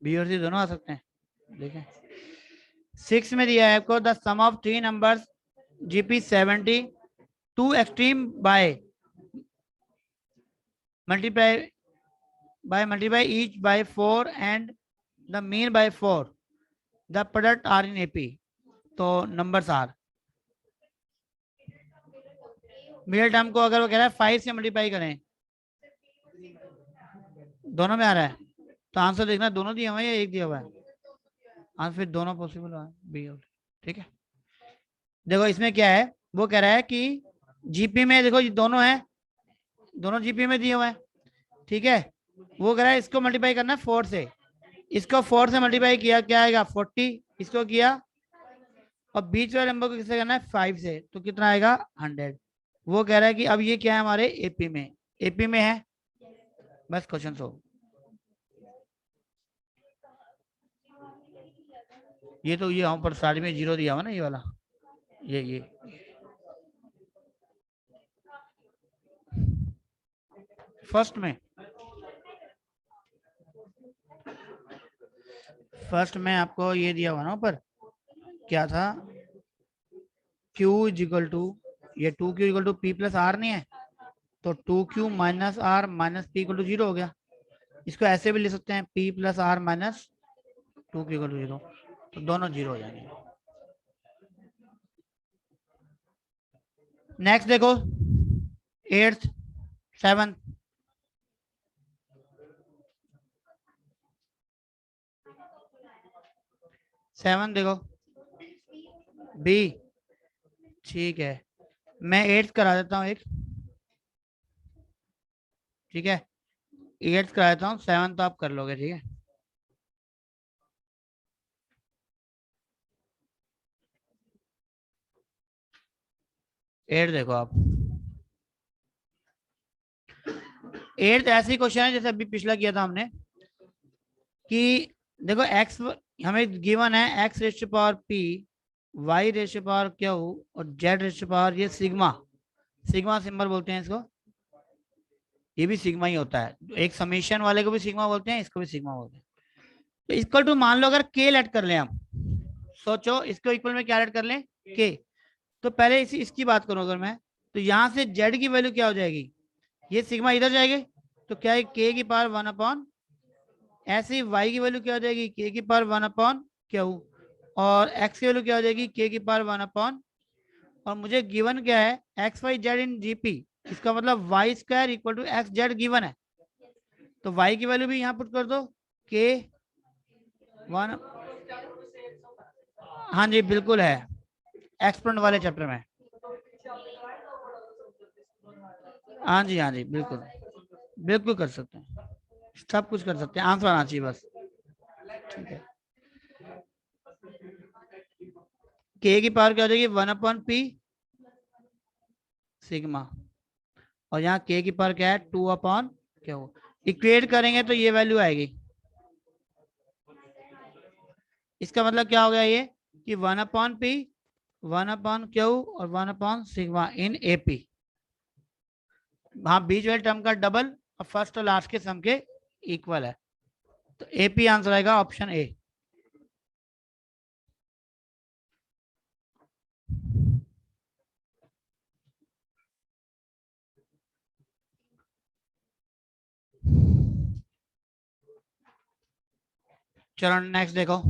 बी और सी दोनों आ सकते हैं, देखें। 6 में दिया है आपको, the sum of 3 numbers GP 70 to extreme by multiply each by 4 and the mean by 4, the product are in AP। तो numbers are, मिडिल टर्म को अगर वो कह रहा है 5 से मल्टीप्लाई करें, दोनों में आ रहा है, तो आंसर देखना दोनों दिया हुआ है या एक दिया हुआ है, आंसर फिर दोनों पॉसिबल है, बी और, ठीक है। देखो इसमें क्या है, वो कह रहा है कि जीपी में देखो ये दोनों है, दोनों जीपी में दिए हुए हैं, ठीक है। वो कह रहा है इसको मल्टीप्लाई करना है 4 से, इसको 4 से मल्टीप्लाई किया क्या आएगा 40, इसको किया, और बीच वाले नंबर को किससे करना है 5 से, तो कितना आएगा 100। वो कह रहा है कि अब ये क्या है हमारे एपी में, एपी में है, बस क्वेश्चन सो। ये तो ये यहाँ पर साइड में 0 दिया हुआ ना, ये वाला, ये फर्स्ट में आपको ये दिया हुआ ना ऊपर, क्या था, Q इजिकल टू, ये 2Q equal to P plus R नहीं है, तो 2Q minus R minus P equal to 0 हो गया। इसको ऐसे भी लिख सकते हैं, P plus R minus 2Q equal to 0, तो दोनों 0 हो जाएंगे। नेक्स्ट देखो 8th 7th, 7 देखो बी, ठीक है, मैं 8th करा देता हूँ एक, ठीक है, 8th करा देता हूँ, 7th तो आप कर लोगे, ठीक है। 8 देखो आप, 8th ऐसी क्वेश्चन है जैसे अभी पिछला किया था हमने, कि देखो x हमें गिवन है, x rest power p, y rest power Q और z रेस्ट पावर ये सिग्मा, सिग्मा सिंबल बोलते हैं इसको, ये भी सिग्मा ही होता है, एक समेशन वाले को भी सिग्मा बोलते हैं, इसको भी सिग्मा बोलते हैं। तो इक्वल टू मान लो अगर k ऐड कर लें हम, सोचो इसको इक्वल में क्या ऐड कर लें k, तो पहले इसकी बात करूं अगर मैं, तो यहां से z की वैल्यू क्या हो जाएगी, ये सिग्मा इधर जाएगी, तो क्या है k की पावर 1 अपॉन, ऐसे ही y की वैल्यू क्या हो जाएगी k की पावर 1 अपॉन क्यू, और x की वैल्यू क्या हो जाएगी k की पावर 1 अपॉन, और मुझे गिवन क्या है x y z in GP, इसका मतलब y square equal to x z given है, तो y की वैल्यू भी यहाँ पुट कर दो k 1, हाँ जी बिल्कुल है, एक्सपोनेंट वाले चैप्टर में, हाँ जी बिल्कुल, बिल्कुल कर सकते हैं, सब कुछ कर सकते हैं, आंसर आना चाहिए बस, ठीक है। k की पावर क्या हो जाएगी 1 अपॉन पी सिग्मा, और यहाँ k की पावर क्या है 2 अपॉन क्यू, इक्वेट करेंगे तो ये वैल्यू आएगी, इसका मतलब क्या हो गया ये, कि 1 अपॉन पी 1 अपॉन क्यू और 1 अपॉन सिग्मा इन एपी, हाँ बीच वाले टर्म का डबल और फर्स्ट और लास्ट के सम के इक्वल है, तो एपी आंसर आएगा ऑप्शन ए। चलो नेक्स्ट देखो,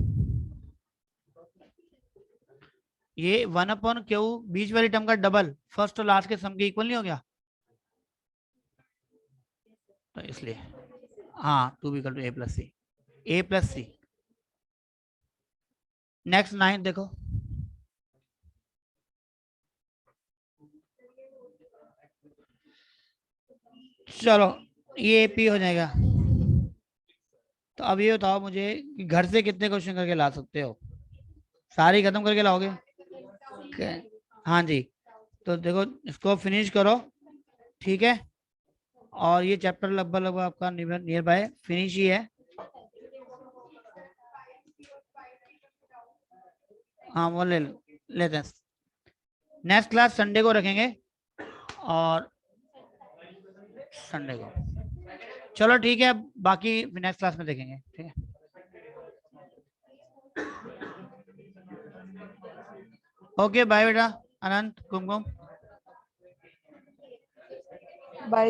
ये 1 अपॉन क्यू बीच वाली टर्म का डबल फर्स्ट और लास्ट के सम के इक्वल नहीं हो गया, तो इसलिए हाँ 2 equal to A plus c, a plus c. Next 9 देखो, चलो ये एपी हो जाएगा, तो अब ये बताओ मुझे कि घर से कितने क्वेश्चन करके ला सकते हो? सारे खत्म करके लाओगे? हाँ जी। तो देखो इसको फिनिश करो, ठीक है। और ये चैप्टर लगभग लगभग आपका नियर बाय फिनिश ही है। हाँ वो लेते हैं। नेक्स्ट क्लास संडे को रखेंगे, और संडे को। चलो ठीक है, बाकी नेक्स्ट क्लास में देखेंगे, ठीक है। ओके बाय बेटा, अनंत, कुमकुम। बाय